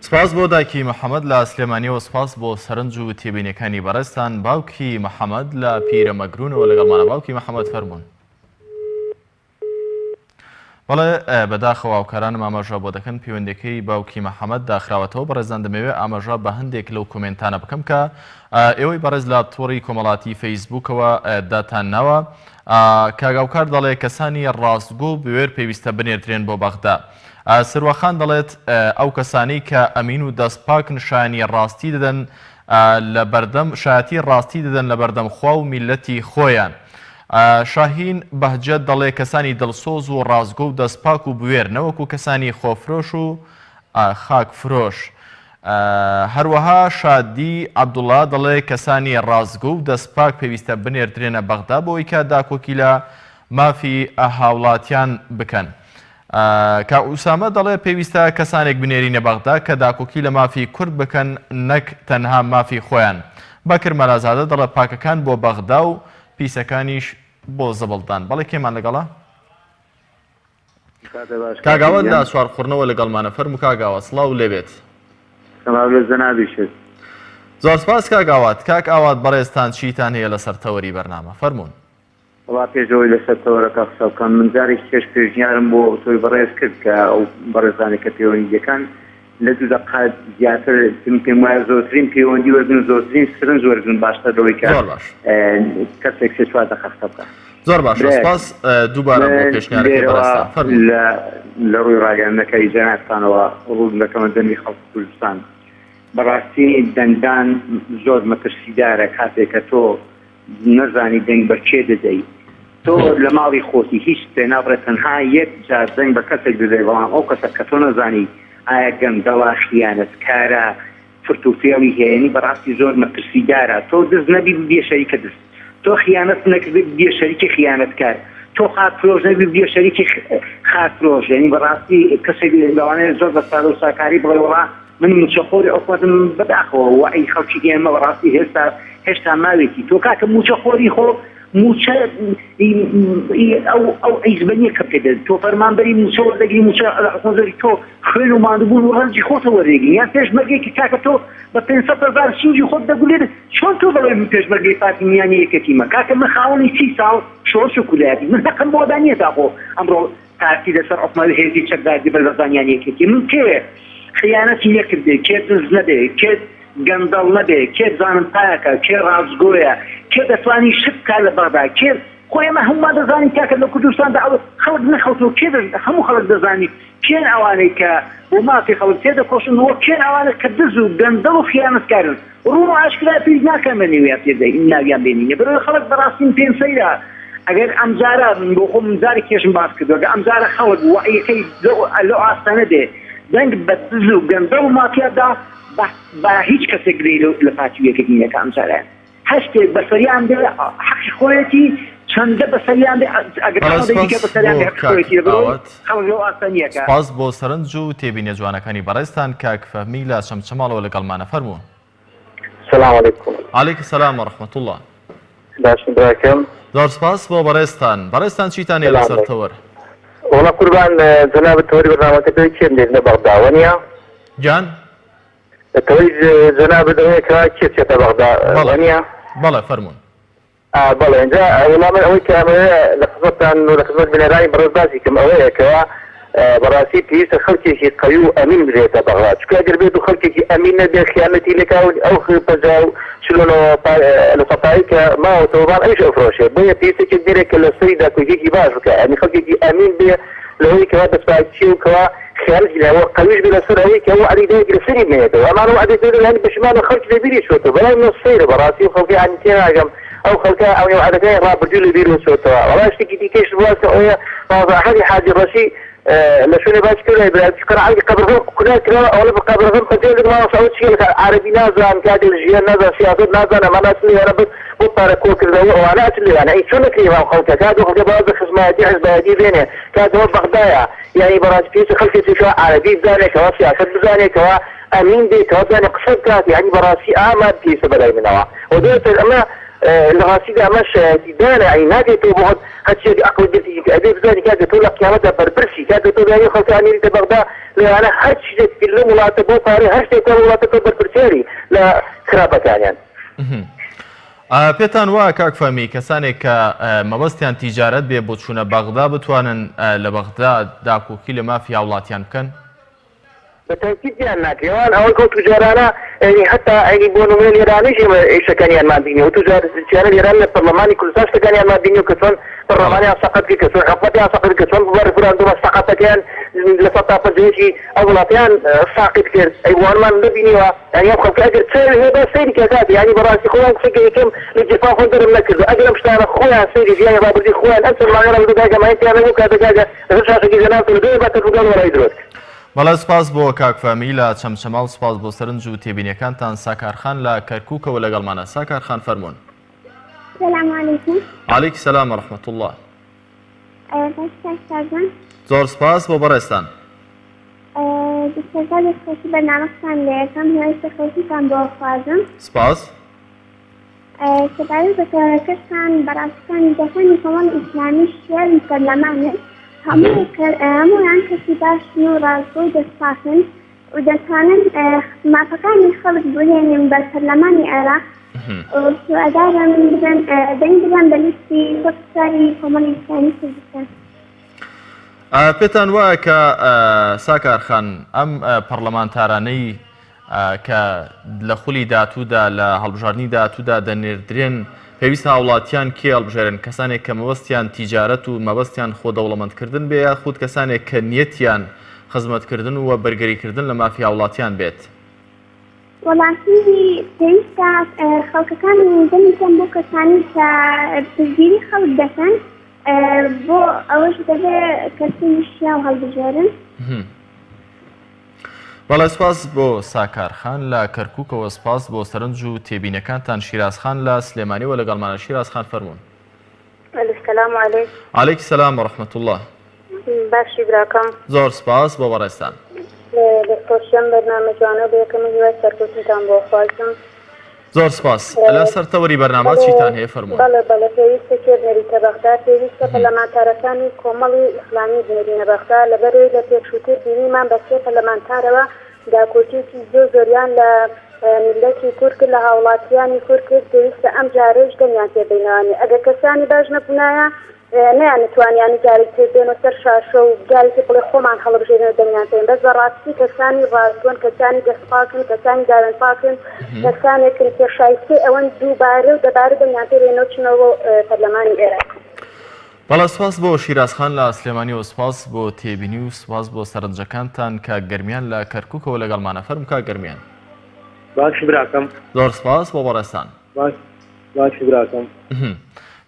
سپاس بۆ دایکی محەممەد لە سلێمانیەوە سپاس بۆ سەرنج و تێبینیەکانی بەڕێزتان باوکی محەممەد لە پیرەمەگرونەوە لەگەڵمانە باوکی محەممەد فەرمونون بەڵێ بەداخەوە هاوکارانم ئاماژە بۆ دەکەن پەیوەندەکەی باوکی محەممەد داخراوەتەوە بەڕێزان دەمەوێت ئاماژە بە هەندێک لەو کۆمنتانە بکەم کە ئێوەی بەڕێز لە تۆڕی کۆمەڵاتی فەیسبووکەوە داتانناوە کاگاوکار دەڵێ کەسانی ڕاستگۆ بوێر پێویستە بنێرترێن بۆ بەغدا سروەخان دەڵێت ئەو کەسانی کە ئەمین و دەستپاک نیشانی ڕاستی دەدەن لە بەردەم شایەتی ڕاستی دەدەن لە بەردەم خوا و میلەتی خۆیان شاهین بەهجەت دەڵێ کەسانی دڵسۆز و ڕازگۆ و دەستپاک و بوێر نەوەکو کەسانی خۆفرۆش و خاکفرۆش هەروەها شادی عەبدوڵڵا دەڵێ کەسانی ڕازگۆ و دەستپاک پێویستە بنێردرێنە بەغدا بۆی کە داکۆکی لە مافی هاوڵاتیان بکەن کە ئوسامە دەڵێ پێویستە کەسانێک بنێرینە بەغدا کە داکۆکی لە مافی کورد بکەن نەک تەنها مافی خۆیان بەکر مەلازادە دەڵێ پاکەکان بۆ بەغدا و پیسەکانیش بۆ زەبڵدان بەڵێ کێمان لەگەڵە کاگاوە لە سوارخوڕنەوە لەگەڵمانە فەرموو کاگاوە سڵاو لێبێت زۆر سپاس کاک ئاوات بەڕێزتان چیتان هەیە لەسەر تەوەری بەرنامە فەرموون. وڵا پێشەوەی لەسەر تەوەرەکە قسە بکەم من جارێک کێش پێشنیارم بۆ تۆی بەڕێز کرد کە ئەو بەڕێزانێک کە پەیوەندیەکان لە 2 دقات زیاتر پێم وایە زۆرترین پەیوەندی وەرگن زۆرترین سرنج وەرگن باشتر لەوەی کە کەسێک 3-4 دقە قسە بکە. زۆر باش سپاس دووبارە بۆ پێشنیارەکەی بەڕێزتان فەرموون. لە ڕووی ڕاگەیاندنەکەی جەنابتانەوە ڕوون دەکەمە دەمی خەڵکی کوردستان بەڕاستی دەنگدان زۆر مەترسیدارە کاتێک کە تۆ نەزانی دەنگ بە کێ دەدەیت تۆ لە ماڵی خۆتی هیچ پێ نابڕێت تەنها یەک جار دەنگ بە کەسێک دەدەی بەڵام ئەو کەسە کە تۆ نەزانی ئایا گەندەڵا خیانەتکارە فرت و فێڵی هەیەنی بەڕاستی زۆر مەترسیدارە تۆ دەست نەبی ببیە شەریکە دەست تۆ خیانەت نەکردی ببیە شەریکی خیانەتکار تۆ خاتفرۆش نەبی ببیە شەریکی خاتفرۆش یعنی بەڕاستی کەسێک لەوانەیە زۆر بە سادە و ساکاری بڵێ وەڵا من موچەخۆری ئەوخواتم بەداخەوە وعی خەڵکی ئێمە بەڕاستی هێشتا ماوێتی تۆ کاکە موچەخۆری خۆ موچە ئەو عیزبەنیە کە پێدەن تۆ فەرمانبەری موچە وەردەگری موچە زۆری تۆ خوێن و ماندووبوون و ڕەنجی خۆتە وەردەگری یان پێشمەرگێکی کاکە تۆ بە 500,000 سینجی خۆت دەگولێت چۆن تۆ بەڵێ من پێشمەرگەی فاتیمیانی یەکەتیمە کاکە من خاوەنی 30 ساڵ شۆڕش و کولایەتی من حەقم بۆ دانیێت ئاخۆ ئەمڕۆ تاکی لەسەر عوسمانی هێزی چەکداری بەرزانیانی یەکەتی من کێ خیانەتی نەکردێ کێ دز نەبێ کێ گەندەڵ نەبێ کێ زانم پایەکە کێ ڕازگۆیە کێ دەتوانی شت کار لە بەغدا کێ خۆ ئێمە هەمومان دەزانین کاکە لە کوردستاندا خەڵک نەخەوتەوە کێ هەموو خەڵک دەزانی کێن ئەوانەی کە بۆ مافی خەڵک تێدەکۆشن وە کێن ئەوانە کە دز و گەندەڵ و خیانەتکارن ڕوون و ئاشکرا پێی ناکەمە نێویان پێدەی ناویان بێنینە بەرەوەی خەڵک بەڕاستین پێم سەیرە ئەگەر ئەمجارە من بۆ خۆم جارێک کێشم باس کردووە ئەمجارە خەڵک وعیەکەی لەو ئاستانە دێ دەنگ بە دز و گەندەڵ و مافیادا با هیچ کەسێک لە پاچویەکەی نەکە ئەمجارە هەشتێک بەسەریان بێ حەقی خۆیەتی چەندە بەسەریان بێ ئەگەر بەسەریان بێ حەقی خۆیەتی خەڵک لەو ئاستانیەکە سپاس بۆ سەرنج و تێبینە جوانەکانی بەڕێزتان کاک فەهمی لە شەمچەماڵەوە لەگەڵمانە فەرموون. سلام علیکم. علیکم سلام و ڕەحمەت الله. باشن براکەم. زۆر سپاس بۆ بەڕێزتان چیتان هەیە لەسەر تەوەر؟ وڵا قوربان جەنابەت تەوەری بەرنامەکە پێی چێم دێت لە بەغدا وەنیا؟ جان؟ تەوەری جەنابەت ئەوەیە کە چێتە بەغدا وەنیا؟ بەڵێ فەرموون. بەڵێ اینجا وەڵامە ئەوەی کە لە خزمەتتان و لە خزمەت بنەرانی بەڕێز باسی کەم ئەوەیە کەوا بەڕاستی پێویستە خەڵکێکی قەوی و ئەمین بێتە بەغدا چونکە ئەگەر بێت و خەڵکێکی ئەمین نەبێ خیانەتی لێکاون ئەو پەجا و چلۆنەوە لە سەپایی کە ماوەتەوەبان ئەویش ئەفرۆشێ بۆیە پێویستێکی دێرێک کە لە سەریدا کۆیەکی باش بکە ئەنی خەڵکێکی ئەمین بێ لەوەی کەوا دەسپاچی و کەوا خیانەتی لەوە قەویش بێ لەسەر ئەوەی کە ئەو عەدیدەیەکی لەسەری بنێتەوە ئەمانەوە عەدیدەی هەنی بەشمانە خەڵکی لەبیری چۆتەوە بەلای من سەیرە بەڕاستی و خەڵکی ئەنی تێناگەم ئەو خەڵکە ئەو عەدەکەی ڕابردوو لەبیر وچۆتەوە وەڵا شتێکی دیکەش بواسە ئەوەیە مازاحەتی حاجی ڕەشی لە شوێنێ باش کردای برای قەرعەتی قەبرغەم کونا کراوە ئەوە بە قەبرغەم قەجێ لەماوە سەعود چیە عەربی نازان کاتێ لە ژیان نازان سیاسەت نازان ئەمانە لێرە بس بۆ پارە کۆکردەوە ئەوانە لێرانە ئەی چۆن نەکرێ ئەو خەڵکە کاتێ خەڵکە بەوازە خزمەتی حیزبایەتی بێنێ کاتەوە بەغدایە یعنی بەڕاستی پێویستە خەڵکێکیشەوە عەربی بزانێتەوە سیاسەت بزانێتەوە ئەمین بێتەوە بزانێ قسە بکات یعنی بەڕاستی ئامان پێویستە بەلای منەوە و دوێتر ئەمە لغاسيدا مش دانا يعني نادي تبغى هالشيء أقوى جديد أبي بزاني كذا تقول لك يا مدى بربرسي كذا تقول يعني خلص أنا اللي تبغى لا أنا هالشيء كله ولا تبغى طاري هالشيء كله ولا تبغى بربرسي لا خرابة يعني. پێتان وایە کاک فەهمی کەسانێک کە مەبەستیان تیجارەت بێ بۆ چوونە بەغدا بتوانن لە بەغدا داکۆکی لە مافی هاوڵاتیان بکەن؟ بەتەنکیدیان ناکەوان ئەوە کە توجارانە حتا ئەگەی بۆ نمونە لێرانەیش ئێشەکانیانمان بینی و توجارە لێران لە پەرلەمانی کوردستان شتەکانیانمان بینی و کە چۆن پەرلەمانیان سەقەت کرد کە چۆن حکومەتیان سەقەت کرد چۆن ڕێفراندۆمە سەقەتەکەیان لە سەد تا پەنجەیەکی ئەو وڵاتیان ساقط کرد ئەیوانمان نبینیوە یعنی ئەو خەڵکە ئەگەر چێ هێبە سەیری کەکات یعنی بەڕاستی خۆیان قسەکە یەکەم لە جێپا خۆی دەرم نەکردو ئەگەر ئەم شتانە خۆیان سەیری ژیانی ڕابردی خۆیان ئەم سەرمانگەڵە بەدەگاگە مایەتیان نەبوو کاتەگاگە لەسەر شاشێکی زەناوتە لە دوێ باتە دوگەڵ وەڕای درۆست. بەڵێ سپاس بۆ کاک فەهمی لە چەمچەماڵ سپاس بۆ سەرنج و تێبینیەکانتان ساکارخان لە کەرکووکەوە لەگەڵمانە ساکارخان فەرموون. سلام علیکم. علیکم سلام و ڕەحمەت الله. باشتان زۆر سپاس بۆ بەڕێزتان. دەستەکە دەستخۆشی بەرنامەتان لە یەکەم هێوای سەرخۆشیتان بۆ خوازم. سپاس. سەپاس بە کۆڕەکەتان بەڕاستیەکانی جەهانی کۆمەڵی ئیسلامی شوێنی پەرلەمانن هەموویان کەسی باشن و ڕاستگۆ و دەستپاکن و دەتوانن مافەکانی خەڵک بهێنن بە پەرلەمانی عێراق و ئەدارم دەنگ بدەن بە لیستی سەکساری کۆمەڵی ئیسلامی کوردستان. پێتان وایە کە ساکارخان ئەم پەرلەمانتارانەی کە لە خولی داهاتوودا لە هەڵبژاردننی داهاتوودا دەنێردرێن پێویستە هاوڵاتیان کێ هەڵبژێرن؟ کەسانێک کە مەبەستیان تیجارەت و مەبەستیان خۆدەوڵەمەندکردن بێ یا خود کەسانێک کە نیەتیان خزمەتکردن و بەرگەریکردن لە مافی هاوڵاتیان بێت؟ وڵاتی پێویستە خەڵکەکان دەمیکەن بۆ کەسانی کە پشتگیری خەڵک دەکەن بۆ ئەوەش دەبێت کەسی شیا و هەڵبژێرن. بەڵێ سپاس بۆ ساکارخان لە کەرکووکەوە، سپاس بۆ سەرنج و تێبینەکانتان. شیرازخان لە سلێمانیەوە لەگەڵمانە. شیرازخان فەرموون. السلام علیکم. عەلەیکی سەلام وەڕەحمەتوڵڵاه الله. باشی براکەم. زۆر سپاس بۆ بەڕێستان. دەستخۆشیەم بەرنامە جوانە بۆ یەکەم دوای سەرکەوتنتان بۆ خوازم. زۆر سپاس. لە سەرتەوەری بەرنامە چیتان هەیە فەرموون. بەڵێ پێویستە کێ بنەریتە بەغدا، پێویستە پەرلەمانتارەکانی کۆمەڵی ئیسلامی بنێرینە بەغدا لەبەرەوەی لە پێشووتر بینیمان بە سێ پەرلەمانتارەوە داکۆچێکی زۆریان لە میلەتی کورد کرد، لە هاوڵاتیانی کورد کرد. پێویستە ئەم جارەش دەمیان تێبینەوەنی. ئەگەر کەسانی باش نەبوونایە نەیان نتوانیان جارێک تێبێنەوە سەر شاشە و جارێکی بڵێ خۆمان هەڵبژێنەوە دەمیان پێین. بەس بەڕاستی کەسانی ڕاستۆن، کەسانی دەستپاکن، کەسانی داوێنپاکن، کەسانێکن پێشایستی ئەوەن دووبارە و دەبارە دەمیان تێبێنەوە چنەوە پەرلەمانی عێراق. بەڵێ سپاس بۆ شیرازخان لە سلێمانیەوە، سپاس بۆ تێبینی و سپاس بۆ سەرنجەکانتان. کە گەرمیان لە کەرکووکەوە لەگەڵمانە. فەرموو کاک گەرمیان. باشی براکەم. زۆر سپاس بۆ بەڕێستان. باشی براکەم.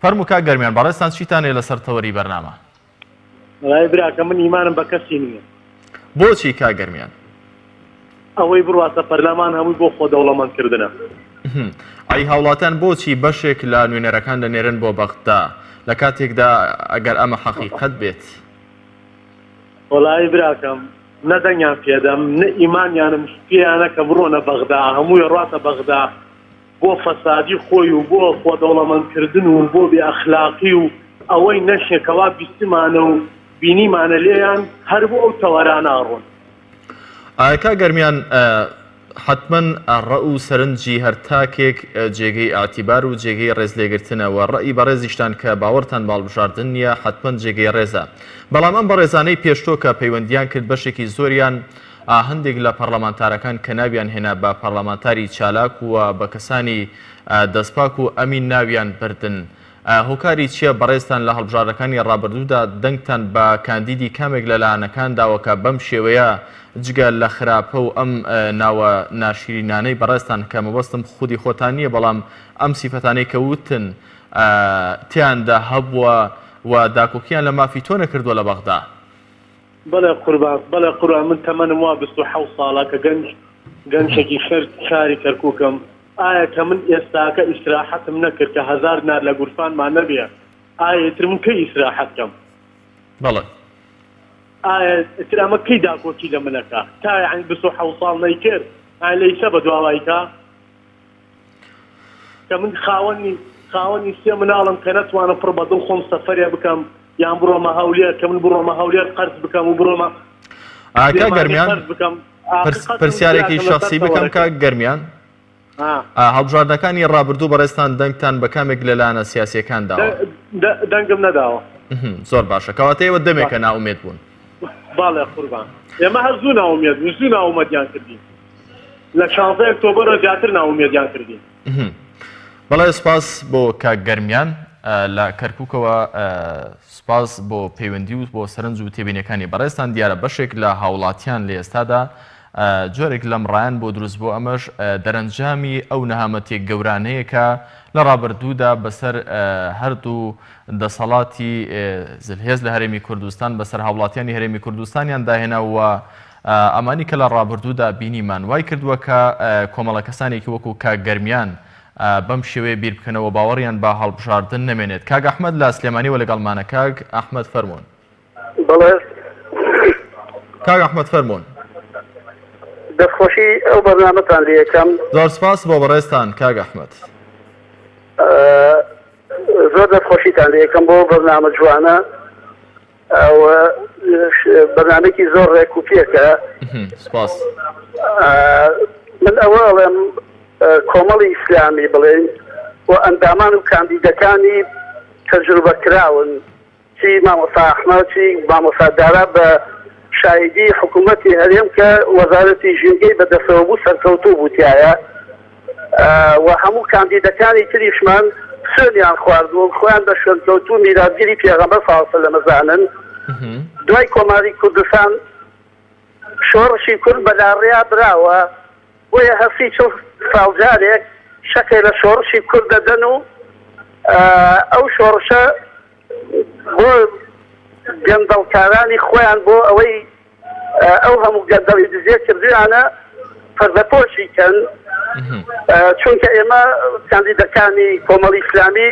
فەرموو کاک گەرمیان، بەڕێستان چیتان هەیە لەسەر تەوەری بەرنامە؟ وەڵای براکەم من ئیمانم بە کەسی نییە. بۆچی کاک گەرمیان؟ ئەوەی بڕواتە پەرلەمان هەمووی بۆ خۆدەوڵەمەندکردنە. ئەی هاوڵاتیان بۆچی بەشێک لە نوێنەرەکان دەنێرن بۆ بەغدا لە کاتێکدا ئەگەر ئەمە حەقیقەت بێت؟ وەڵای براکەم نەدەنگیان پێدەم، نە ئیمانیانم پێیانە کە بڕۆنە بەغدا، هەمووی ڕاتە بەغدا بۆ فەسادی خۆی و بۆ خۆدەوڵەمەندکردن و بۆ بێئەخلاقی و ئەوەی نەشێکەوا بیستمانە و بینیمانە لێیان هەر بۆ ئەو تەوەرانە ئاڕۆن. کاک گەرمیان، حتمما ڕە و سەرنجی هەر تاکێک جێگەی ئاعتیبار و جێگەی ڕێزلێگرتنەوە. ڕەئی بەڕێزیشتان کە باوەڕتان باڵبژاردن نیە حتمما جێگەی ڕێزە. بەڵام ئەم بەڕێزانەی پێشتۆ کە پەیوەندیان کرد بەشێکی زۆریان هەندێک لە پەرلەمانتارەکان کە ناویان هێنا بە پەرلەمانتاری چالاک و بە کەسانی دەستپاک و ئەمین ناویان بردن. هۆکاری چییە بەڕێزتان لە هەڵبژاردنەکانی ڕابردوودا دەنگتان بە کاندیدی کامێک لە لایەنەکان داوەکە بەم شێوەیە جگە لە خراپە و ئەم ناوە ناشرینانەی بەڕێزتان کە مەبەستم خودی خۆتان نییە، بەڵام ئەم سیفەتانەی کە وتن تیاندا هەبووە و داکۆکیان لە مافی تۆ نەکردووە لە بەغدا؟ بەڵێ قوربان، بەڵێ قوربان، من تەمەنم وا 27 ساڵە کە گەنجێکی شاری کەرکووکم. ئایا کە من ئێستاکە ئیسراحەتم نەکرد کە 1000 دینار لە گورفانمان نەبێ، ئایا تر من کەی ئیسراحەتکەم؟ بەڵێ ئایا تر ئەمە کەی داکۆکی لە منەکە؟ تا یعنی 27 ساڵ نەیکرد ئایا لەیسە بە دواوایکە کە من خاوەنی سێ مناڵم کە نەتوانم پڕ بە دڵ خۆم سەفەرێ بکەم یان بڕۆمە هەولێر کە من بڕۆمە هەولێر قەرز بکەم و بڕۆمە کاک گەرمیان پرسیارێکی شخصی بکەم. کاک گەرمیان، هەڵبژاردنەکانی ڕابردوو بەڕێستان دەنگتان بە کامێک لەلایەنە سیاسیەکان داوە؟ دەنگم نەداوە. زۆر باشە، کەواتەیەوە دەمێکە ناومێت بوون. باڵێ قوربان، ئێمە هەر زوو ناومێت بوو، زوو ناومەدیان کردین. لە 16 ئۆکتۆبەرەوە زیاتر ناومێدیان کردین. بەڵێ سپاس بۆ کاک گەرمیان لە کەرکووکەوە، سپاس بۆ پەیوەندی و بۆ سەرنج و تێبینەکانی بەڕێستان. دیارە بەشێک لە هاوڵاتیان لە ئێستادا جۆرێک لەم ڕایەن بۆ دروست بۆ ئەمەش دەرەنجامی ئەو نەهامەتێک گەورانەیە کە لە ڕابردوودا بەسەر هەردوو دەسەڵاتی زلهێز لە هەرێمی کوردستان بەسەر هاوڵاتیانی هەرێمی کوردستانیان داهێناوە. ئەمانی کە لە ڕابردوودا بینیمان وای کردووە کە کۆمەڵە کەسانێکی وەکو کاک گەرمیان بەم شێوەیە بیر بکەنەوە باوەڕیان بە هەڵبژاردن نەمێنێت. کاک ئەحمەد لە سلێمانیەوە لەگەڵمانە. کاک ئەحمەد فەرموون. بەڵێ کاک ئەحمەد فەرموون. دەستخۆشی ئەو بەرنامەتان لێ یەکەم. زۆر سپاس بۆ بەڕێستان کاک ئەحمەد. زۆر دەستخۆشیتان لێ یەکەم بۆ بەرنامە جوانە. بەرنامەیەکی زۆر ڕێک و پێکە. سپاس. من ئەوەڵێم کۆمەڵی ئیسلامی بڵێن و ئەندامان و کاندیدەکانی تەجروبە کراون چی مامۆستا ئەحمەد چی مامۆستا دارا بە شاهدی حکوومەتی هەرێم کە وەزارەتی ژینگەی بەدەستەوەبوو سەرکەوتوو بووتیایە و هەموو کاندیدەکانی تریشمان سوێنیان خواردووە خۆیان بە شوێنکەوتوو میراثگیری پێغەمبەر صلی الله علیه و سلم مەزانن. دوای کۆماری کوردستان شۆڕشی کورد بەلاڕیا براوە بۆیە هەستی چ ساڵجارێک شەکێ لە شۆڕشی کورد دەدەن و ئەو شۆڕشە بۆ گەندەڵکارانی خۆیان بۆ ئەوەی ئەو هەموو گەندەڵی دزیە کردویانە پەردەپۆشی کەن چونکە ئێمە کاندیدەکانی کۆمەڵی ئیسلامی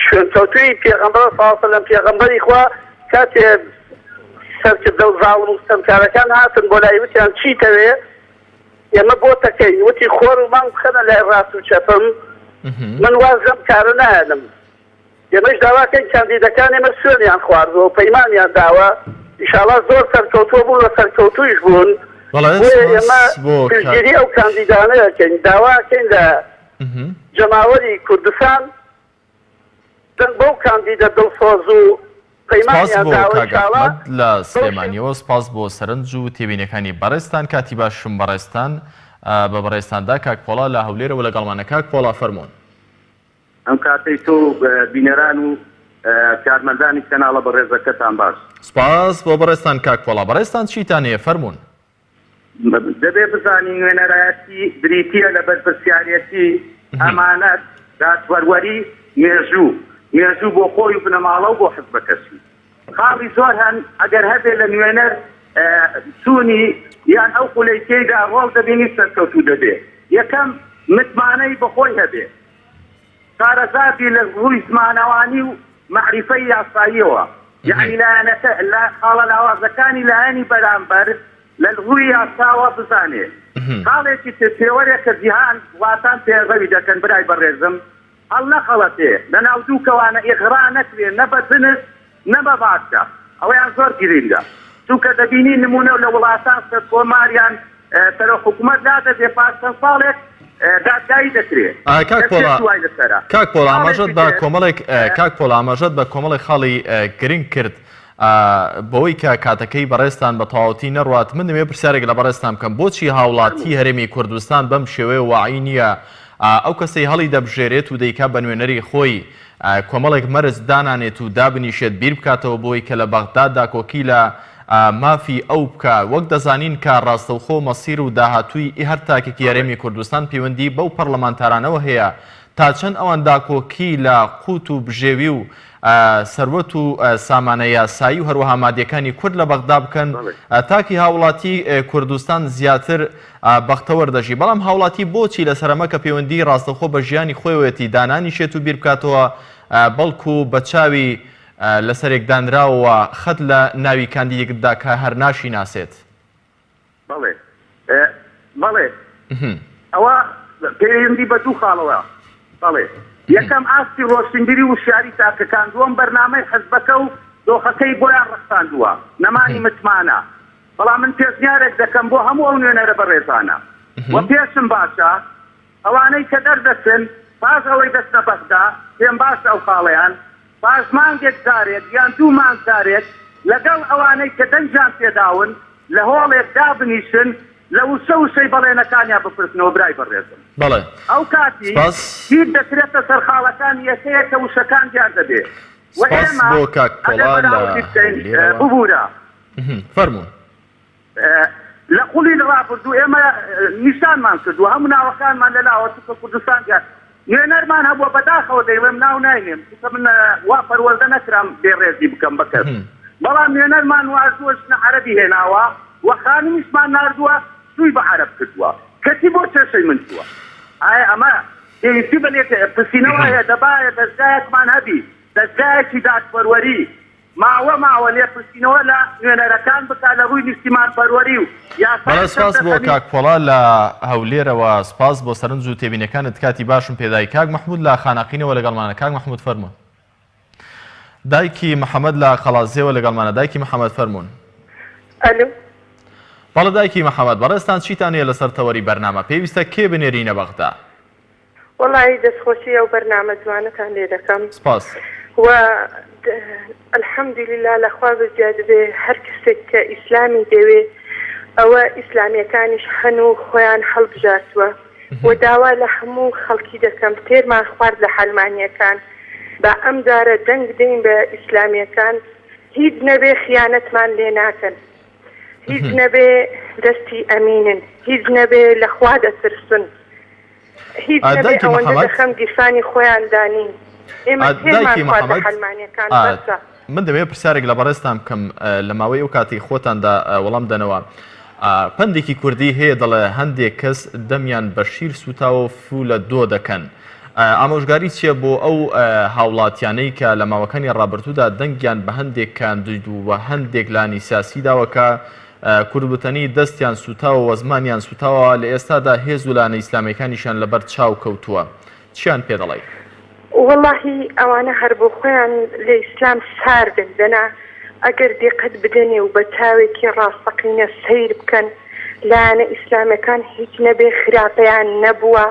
شوێنکەوتووی پێغەمبەر صلی الله علیه و سلم پێغەمبەری خوا کاتێ سەرکردە و زاڵم و ستەمکارەکان هاتن بۆ لای وتیان چیتەوێ ئێمە بۆ تەکەین وتی خۆر و مانگ بخەنە لای ڕاست و چەپم من وازم کارە نایەنم ئێمەش داواکەین کاندیدەکان ئێمە سوێنیان خواردووە و پەیمانیان داوە ئینشاڵڵا زۆر سەرکەوتووە بوون لە سەرکەوتوویش بوون ئێمە پشتگیری ئەو کاندیدانەیەکەین داواکەین لە جەماوەری کوردستان بەو کاندیدە دڵسۆز و سپاس بۆ کاگەحمەد لە سلێمانیەوە سپاس بۆ سەرنج و تێبینەکانی بەڕێستان کاتی باشم بەڕێستان بە بەڕێستاندا کاک پۆڵا لە هەولێرەوە لەگەڵمانە کاک پۆڵا فەرموون. ئەم کاتەی تۆ بینەران و کارمەندانی کەناڵە بەڕێزەکەتان باش. سپاس بۆ بەڕێستان کاک پۆڵا. بەڕێستان چیتان هەیە فەرموون. دەبێ بزانین نوێنەرایەتی بریتیە لە بەرپرسیارەتی ئەمانەت دادوەروەری مێژوو بۆ خۆی و بنەماڵە و بۆ حزبەکەسی خاڵی زۆر هەن ئەگەر هەبێ لە نوێنەر چوونی یان ئەو قولەی تێیدا ڕۆڵ دەبینی سەرکەوتوو دەبێ یەکەم متمانەی بەخۆی هەبێ کارەزاتی لە ڕووی زمانەوانی و معریفەی یاساییەوە یعنی لایەنەکە لە خاڵە لاوازەکانی لایەنی بەرامبەر لە ڕووی یاساوە بزانێ خاڵێکی پێوەرێک کە جیهان وڵاتان پێڕەوی دەکەن برای بەڕێزم هەڵ نەخەڵەتێ لە ناو دوو کەوانە ئیغرا نەکرێ نە بە دنس نە بە باشە ئەویان زۆر گرنگە چونکە دەبینی نمونە لە وڵاتان سەر کۆماریان سەر حکوومەت لا دەبێ پاش چەند ساڵێک دادگایی دەکرێت. کاک پۆڵا ئاماژەت بە کۆمەڵێک کاک پۆڵا ئاماژەت بە کۆمەڵێک خاڵی گرنگ کرد بەوەی کە کاتەکەی بەڕێستان بە تەواوەتی نەڕوات من دەمێ پرسیارێک لە بەڕێستان بکەم بۆچی هاوڵاتی هەرێمی کوردستان بەم شێوەیە واعی نییە ئەو کەسەی هەڵی دەبژێرێت و دەیکا بە نوێنەری خۆی کۆمەڵێک مەرج دانانێت و دابنیشێت بیر بکاتەوە بۆی کە لە بەغداد کۆکی لە مافی ئەو بکە وەک دەزانین کە ڕاستەوخۆ مەسیر و داهاتووی هەر تاکێکی هەرێمی کوردستان پەیوەندی بەو پەرلەمانتارانەوە هەیە تا چەند ئەوان داکۆکی لە قوت و بژێوی و سەروەت و سامانە یاسایی و هەروەها مادیەکانی کورد لە بەغدا بکەن تاکی هاوڵاتی کوردستان زیاتر بەختەوەردەژی بەڵام هاوڵاتی بۆچی لە سەرەمە کە پەیوەندی ڕاستەوخۆ بە ژیانی خۆیەتی دانانیشێت و بیر بکاتەوە بەڵکو بە چاوی لەسەرێک دانراوە خەت لە ناوی کاندیدێکدا کە هەر ناشی ناسێت. بەڵێ ئەوە پەیوەندی بە دوو خاڵەوە بەڵێ یەکەم ئاستی ڕۆشنبیری و شاری تاکەکان دووەم بەرنامەی حزبەکە و دۆخەکەی بۆیان ڕستاندووە نەمانی متمانە بەڵام من پێشنیارێک دەکەم بۆ هەموو ئەو نوێنەرە بەڕێزانە وە پێشم باشە ئەوانەی کە دەردەچن پاش ئەوەی دەستە بەغدا پێم باشە ئەو خاڵەیان پاش مانگێک جارێک یان دوو مانگ جارێک لەگەڵ ئەوانەی کە دەنجان پێداون لە هۆڵێک دابنیشن لە وسە وسەی بەڵێنەکانیان بپرسنەوە برای بەڕێزم ئەو کاتی هیر دەکرێتە سەر خاڵەکان یەکەیە کە وشەکان دیار دەبێت و ئێمە ببوورە فەرموون لە قوڵی ڕابردوو ئێمە نیشانمان کردووە هەموو ناوەکانمان لەلاوە چکە کوردستان دیار نوێنەرمان هەبووە بەداخەوە دەیڵێم ناو ناینێم چکە من وا پەروەردە نەکرام بێڕێزی بکەم بەکەس بەڵام نوێنەرمان واردووە ژنە عەرەبی هێناوە و خانمیشمان ناردووە سوی بە عەرەب کردووە کەسی بۆ چێشەی من چووە ئایا ئەمە پێویستی بنێت پرسینەوە هەیە دەبایە دەستگایەکمان هەبی دەستگایەکی دادپەروەری ماوە لێ پرسینەوە لە نوێنەرەکان بکات لە ڕووی نیشتیمان پەروەری و سپاس بۆ کاک پۆڵا لە هەولێرەوە سپاس بۆ سەرنج و تێبینەکانت کاتی باشم پێدای کاک مەحموود لە خانەقینەوە لەگەڵمانە کاک مەحموود فەرموون دایکی محەممەد لە خەڵازیەوە لەگەڵمانە. دایکی محەممەد فەرمونون. ئەلو بەڵە دایکی محەممەد بەڕێستان چیتان هەیە لەسەر تەوەری بەرنامە پێویستە کێ بنێرینە بەغدا؟ وەڵی دەستخۆشی ئەو بەرنامە جوانەتان لێ دەکەم. سپاس. و الحەمدولله لەخوا بەجیا دەبێ هەر کەسێک کە ئیسلامی دەوێ ئەوە ئیسلامیەکانیش هەن و خۆیان هەڵبژاتوە و داوا لە هەموو خەڵکی دەکەم تێرمان خوارد لە حەلمانیەکان با ئەم جارە دەنگ دەین بە ئیسلامیەکان هیچ نەبێ خیانەتمان لێ ناکەن، هیچ نەبێ دەستی ئەمینن، هیچ نەبێ لەخوا دەترسن، هیچ نەبێ ئەوەندە دەخەم گیرفانی خۆیان دانین. ئێمە تێرمان خوارد لە حەلمانیەکان بەسە. من دەبێت پرسیارێک لە بەڕێستان بکەم لە ماوەی ئەو کاتی خۆتاندا وەڵام دەنەوە. پندێکی کوردی هەیە دەڵێ هەندێک کەس دەمیان بە شیر سوتاوە فو لە دۆ دەکەن. ئامۆژگاری چییە بۆ ئەو هاوڵاتیانەی کە لە ماوەکانی ڕابردوودا دەنگیان بە هەندێک کاندید و بە هەندێک لانی سیاسی داوەکە کوردبوتنی دەستیان سوتاوە و زمانیان سوتاوە لە ئێستادا هێز و لانە ئیسلامیەکانیشان لەبەر چاو کەوتووە. چیان پێ دەڵێ؟ واللهی ئەوانە هەر بۆ خۆیان لە ئیسلام ساردن دەنا ئەگەر دقت بدەنێ و بە چاوێکی ڕاستەقینە سیر بکەن لایەنە ئیسلامەکان هیچ نەبێ خراپەیان نەبووە،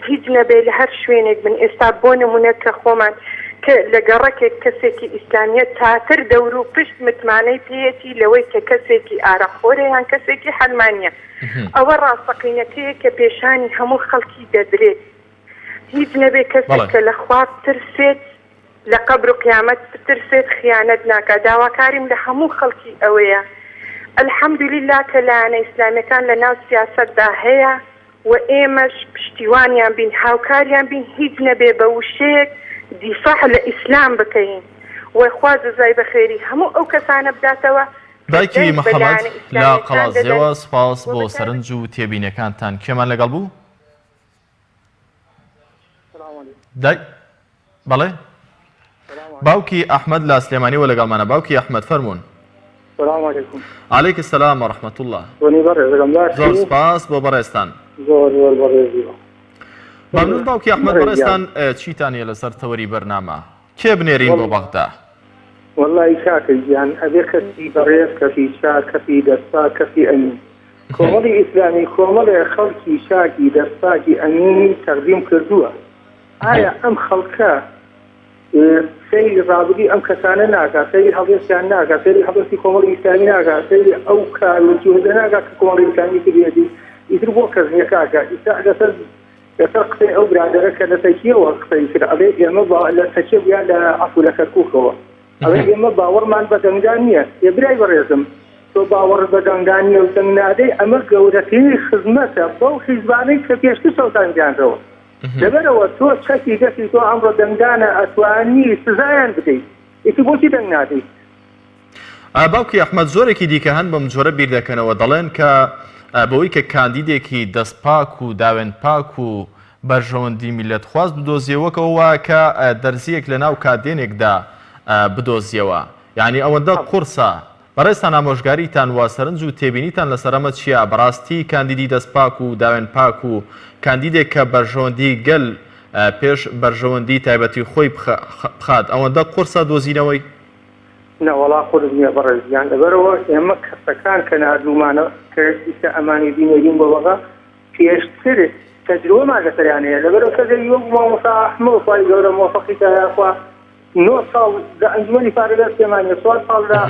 هیچ نەبێ لە هەر شوێنێک بن. ئێستا بۆ نمونە کە خۆمان کە لە گەڕەکێک کەسێکی ئیسلامیە تاتر دەور و پشت متمانەی پێیەتی لەوەی کە کەسێکی ئاراخۆرە یان کەسێکی حەلمانیە. ئەوە ڕاستەقینەکەیە کە پێشانی هەموو خەڵکی دەدرێت. هیچ نەبێ کەسێک کە لە خوا بترسێت لە قەبر و قیامەت بترسێت خیانەت ناکات. داواکاریم لە هەموو خەڵکی ئەوەیە. الحەمدولله کە لایەنە ئیسلامیەکان لە ناو سیاسەتدا هەیە و ئێمەش پشتیوانیان بین، هاوکاریان بین، هیچ نەبێ بە وشەیەک دیفاع لە ئیسلام بکەین و خوا جەزای بەخێری هەموو ئەو کەسانە بداتەوە. دایکی محەممەد لە قەڵازیەوە سپاس بۆ سەرنج و تێبینەکانتان. کێمان لەگەڵ بوو؟ بەڵێ باوکی ئەحمەد لە سلێمانیەوە لەگەڵمانە. باوکی ئەحمەد فەرمونون. السلام عليكم. عليك السلام ورحمة الله. زۆر سپاس بۆ بەڕێستان. زۆر بەڕێزیوە. مەمنون باوکی ئەحمەد. بەڕێستان چیتان هەیە لەسەر تەوەری بەرنامە؟ کێ بنێرین بۆ بەغدا؟ وەڵی کاکە گیان ئەبێ کەسی بەڕێز، کەسی شار، کەسی دەستا، کەسی ئەمین. کۆمەڵی ئیسلامی کۆمەڵێ خەڵکی شاکی دەستاکی ئەمینی تەقدیم کردووە. ئایا ئەم خەڵکە سەیری ڕابردی ئەم کەسانە ناکات، سەیری هەڵوێستیان ناکات، سەیری هەڵوێستی کۆمەڵی ئیسلامی ناکات، سەیری ئەو کارۆجیهدە ناکات کە کۆمەڵی ئیسلامی کردێتی ئیتر بۆ کەس نییە کاکە. ئیستا لەسەر قسەی ئەو برادەرە کە لە تەکیەوە قسەی کرد ئەڵێ ئێمە لە تەکیە بویان لە عەفو لە کەرکووکەوە ئەڵێ ئێمە باوەڕمان بە دەنگدان نییە. برای بەڕێزم تۆ باوەڕ بە دەنگدان نییە و دەنگ نادەی ئەمە گەورەترین خزمەتە بەو حیزبانەی کە پێشتر سەوتانگیانەوە. لەبەرەوە تۆ چەکی دەستی تۆ ئەمڕۆ دەنگدانە ئەتوانی سزایان بدەیت، ئیتر بۆچی دەنگ نادەیت؟ باوکی ئەحمەد زۆرێکی دیکە هەن بەم جۆرە بیر دەکەنەوە، دەڵێن کە بەوەی کە کاندیدێکی دەست پاک و داوێن پاک و بەرژەوەندی میلەت خواست بدۆزیەوەکەوە کە دەرزیەک لە ناو کادێنێکدا بدۆزیەوە، یعنی ئەوەندە قورسە. بەڕێستان ئامۆژگاریتان وا سەرنج و تێبینیتان لەسەرەمە چییە؟ بەڕاستی کاندیدی دەست پاک و داوێن پاک و کاندیدێک کە بەرژەوەندی گەل پێش بەرژەوەندی تایبەتی خۆی بخات ئەوەندە قورسە دۆزینەوەی؟ نەوەڵا خۆت نییە بەڕێزیان. لەبەرەوە ئێمە کەسەکان کە نردومانە کەسیکە ئەمانی بینێرین بۆ بەغا پێشتر تەجربەمان لەسەریانەیە. لەبەرەوە کەسێک وەک مامۆستا ئەحمەد خی گەورە مۆفەقی تایاخوا 9 ساڵ لە ئەنجومەنی پارێزگا سلێمانیە، 4 ساڵ لە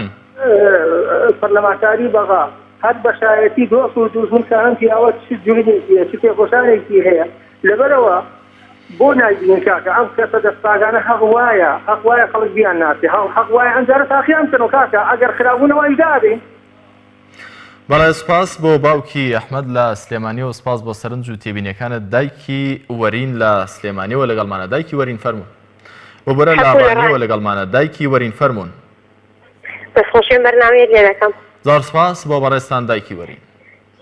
پەرلەمانتاری بەغا، هەر بەشایەتی دۆست و دوژمن کە ئەم پیاوە چ جوولێکیە چ پێخۆشانێکی هەیە. لەبەرەوە بۆ نایبینین کاکە ئەم کەسە دەستاگانە حەق وایە خەڵک بیان ناسی، حەق وایە ئەنجارە تاقییان بکەن و کاکە ئەگەر خراپبوونەوەی دادەین. بەڵێ سپاس بۆ باوکی ئەحمەد لە سلێمانیەوە، سپاس بۆ سەرنج و تێبینەکانت. دایکی وەرین لە سلێمانیەوە لەگەڵمانە. دایکی وەرین فەرموون. بۆ بەرە لە ئابانیەوە لەگەڵمانە. دایکی وەرین فەرموون. دەستخۆشیێن بەرنامەیەک لێ دەکەم. زۆر سپاس بۆ بەڕێستان دایکی وەرین.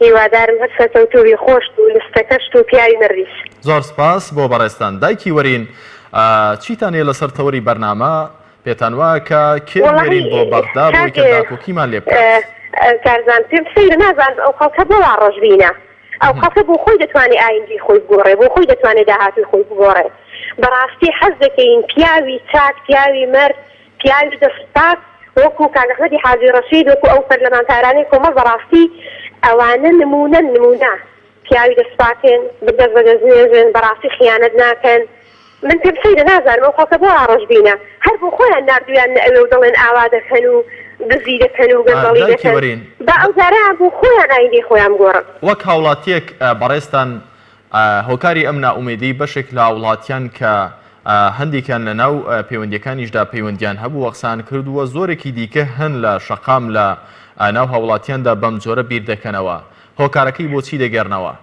هیوادارم هەر سەرکەوتووی خۆش و لستەکەشت و پیاوی مەڕیش. زۆر سپاس بۆ بەڕێستان. دایکی وەرین چیتان هەیە لەسەر تەوەری بەرنامە؟ پێتان وایە کە کێ بنێرین بۆ بەغدا بۆی کە داکۆکیمان لێ بکات؟ کارزان پێم سەیرە نازانم ئەو خەڵکە بۆ ڕۆژبینە، ئەو خەڵکە بۆ خۆی دەتوانێت ئایندی خۆی بگۆڕێ، بۆ خۆی دەتوانێت داهاتوی خۆی بگۆڕێ. بەڕاستی حەز دەکەین پیاوی چاک، پیاوی مەرد پیاوی دەستپاک وەکو کاک ئەحمەدی حاجی ڕەشید وەکو ئەو پەرلەمانتارانەی کۆمەڵ بەڕاستی ئەوانە نمونە پیاوی دەستپاکن بدەست بەدەست نوێژن بەڕاستی خیانەت ناکەن من پێم سەیرە نازانم ئەو خەڵکە بۆ ئاڕۆژ بینە هەر بۆ خۆیان نردویان ئەوێ و دەڵێن ئاوا دەکەن و دزی دەکەن و گەندەڵی دەکەن بە ئەو جارەیان بۆ خۆیان ئایندەی خۆیان گۆڕن وەک هاوڵاتیەک بەڕێستان هۆکاری ئەم نائومێدی بەشێک لە وڵاتیان کە هەندێکیان لەناو پەیوەندیەکانیشدا پەیوەندیان هەبوو وەقسان کردووە زۆرێکی دیکە هەن لە شەقام لە ناو هاوڵاتیاندا بەم جۆرە بیر دەکەنەوە هۆکارەکەی بۆچی دەگەڕنەوە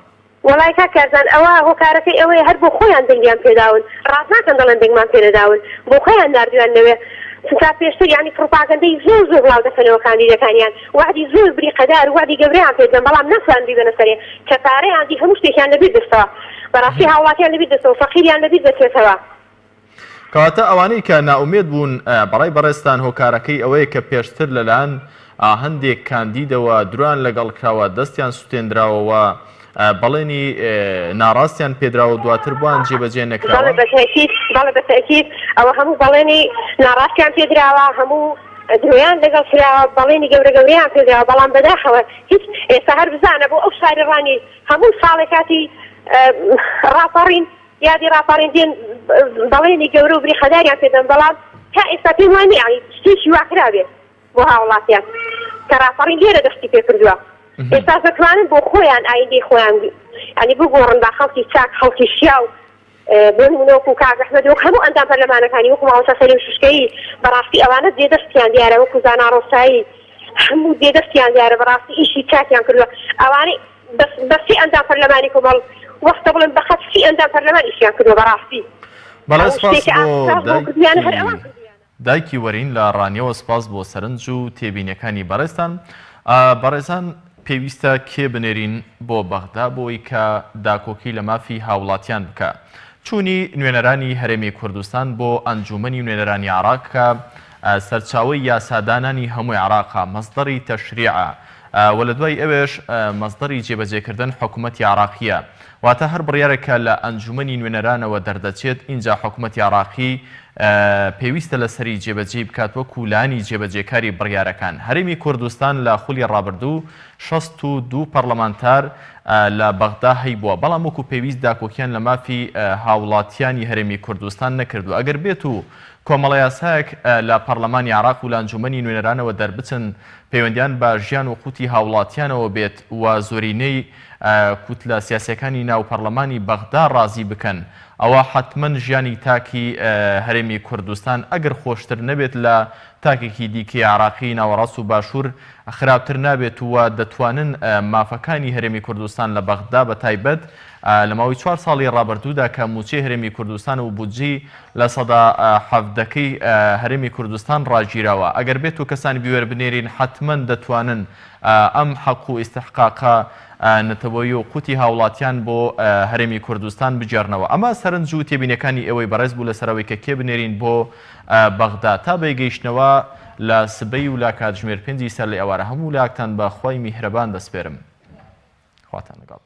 وڵای کاکازان ئەوە هۆکارەکەی ئەوەیە هەر بۆ خۆیان دەنگیان پێداون ڕاست ناکەن دەڵێن دەنگمان پێداون بۆ خۆیان نردویان نەوێ تا پێشتر یعنی پروپاگەندەی زۆر بڵاو دەکەنەوە کاندیدەکانیان وعدی زۆر بریقەدار وعدی گەورەیان پێدەن بەڵام نەساندی بەنە سەرێ کە پارەیان دی هەموو شتێکیان لەبیر دەستەوە بەڕاستی هاوڵاتیان لەبیر دەستەوە فەقیریان لەبیر دەچێتەوە کەواتە ئەوانەی کە نائومێد بوون بەڕای بەڕێستان هۆکارەکەی ئەوەیە کە پێشتر لەلایەن هەندێک کاندیدەوە دران لەگەڵ کراوە دەستیان سوتێنراوەوە بەڵێنی ناڕاستیان پێدراوە دواتر بووان جێبەجێ نەکراوە بەڵێ بەتەکید ئەوە هەموو بەڵێنی ناڕاستیان پێدراوە هەموو درویان لەگەڵ کراوە بەڵێنی گەورەگەوریان پێدراوە بەڵام بەداخەوە هیچ ئێستا هەر بزانە بۆ ئەو شاریڕانی هەموو ساڵێک کاتی ڕاپەڕین یادی ڕاپەڕین دێن بەڵێنی گەورە و بریخەداریان پێدەن بەڵام تا ئێستا پێم وانە یعنی شتێکی واکرابێت بۆ هاوڵاتیان کە ڕاپەڕین لێرە دەستی پێ کردووە ئێستا دەتوانن بۆ خۆیان ئایندەی خۆیان ینی بگۆڕن با خەڵکی چاک خەڵکی شیا و بۆنمونەوەکو کاک ئەحمەد وەک هەموو ئەندام پەرلەمانەکانی وەکو ماوەستا سەلیم شوشکەی بەڕاستی ئەوانە دێدەستیان دیارە وەکو زانا ڕۆستایی هەموو دێدەستیان دیارە بەڕاستی ئیشی چاکیان کردووە ئەوانەی بەسی ئەندام پەرلەمانی کۆمەڵ وەختە بڵێن بەخەت سی ئەندام پەرلەمان ئیشیان کردووە بەڕاستی بەڵێ سپاس بۆ دایکی وەرین لە ڕانیەوە سپاس بۆ سەرنج و تێبینیەکانی بەڕێستان بەڕێزان پێویستە کێ بنێرین بۆ بەغدا بۆی کە داکۆکی لە مافی هاوڵاتیان بکە چوونی نوێنەرانی هەرێمی کوردستان بۆ ئەنجومەنی نوێنەرانی عێراق کە سەرچاوەی یاسادانانی هەمووی عێراقا مەزدەری تەشریعە و لە دوای ئەوێش مەزدەری جێبەجێکردن حکوومەتی عێراقیە واتە هەر بڕیارێکە لە ئەنجومەنی نوێنەرانەوە دەردەچێت اینجا حکوومەتی عێراقی پێویستە لەسەری جێبەجێ بکات وەکو لانی جێبەجێکاری بڕیارەکان هەرێمی کوردستان لە خولی ڕابردوو 62 پەرلەمانتار لە بەغدا هەیبووە بەڵام وەکو پێویست داکۆکیان لە مافی هاوڵاتیانی هەرێمی کوردستان نەکردو ئەگەر بێت و کۆمەڵە یاسایەک لە پەرلەمانی عێراق و لە ئەنجومەنی نوێنەرانەوە دەربچن پەیوەندیان بە ژیان و قوتی هاوڵاتیانەوە بێت و زۆرینەی کوتلە سیاسیەکانی ناو پەرلەمانی بەغدا ڕازی بکەن ئەوە حتمما ژیانی تاکی هەرێمی کوردستان ئەگەر خۆشتر نەبێت لە تاکێکی دیکەی عێراقی ناوەڕاست و باشوور خراپتر نابێت و دەتوانن مافەکانی هەرێمی کوردستان لە بەغدا بە تایبەت لە ماوەی 4 ساڵی ڕابردوودا کە موچەی هەرێمی کوردستان و بودجی لە سەدا 17ەکەی هەرێمی کوردستان ڕاگیراوە ئەگەر بێت و کەسانی بیوێر بنێرین حتمما دەتوانن ئەم حەق و ئیستحقاقە نەتەوەیی و قوتی هاوڵاتیان بۆ هەرێمی کوردستان بجێڕنەوە ئەمە سەرنج و تێبینەکانی ئەوەی بەڕێز بوو لەسەرەوەی کە کێ بنێرین بۆ بەغدا تا بەیگەیشتنەوە لە سبەی و لا کاتژمێر 5 سەر لە ئێوارە هەموو لاکتان بە خوای میهرەبان دەسپێرم خواتان لەگەڵ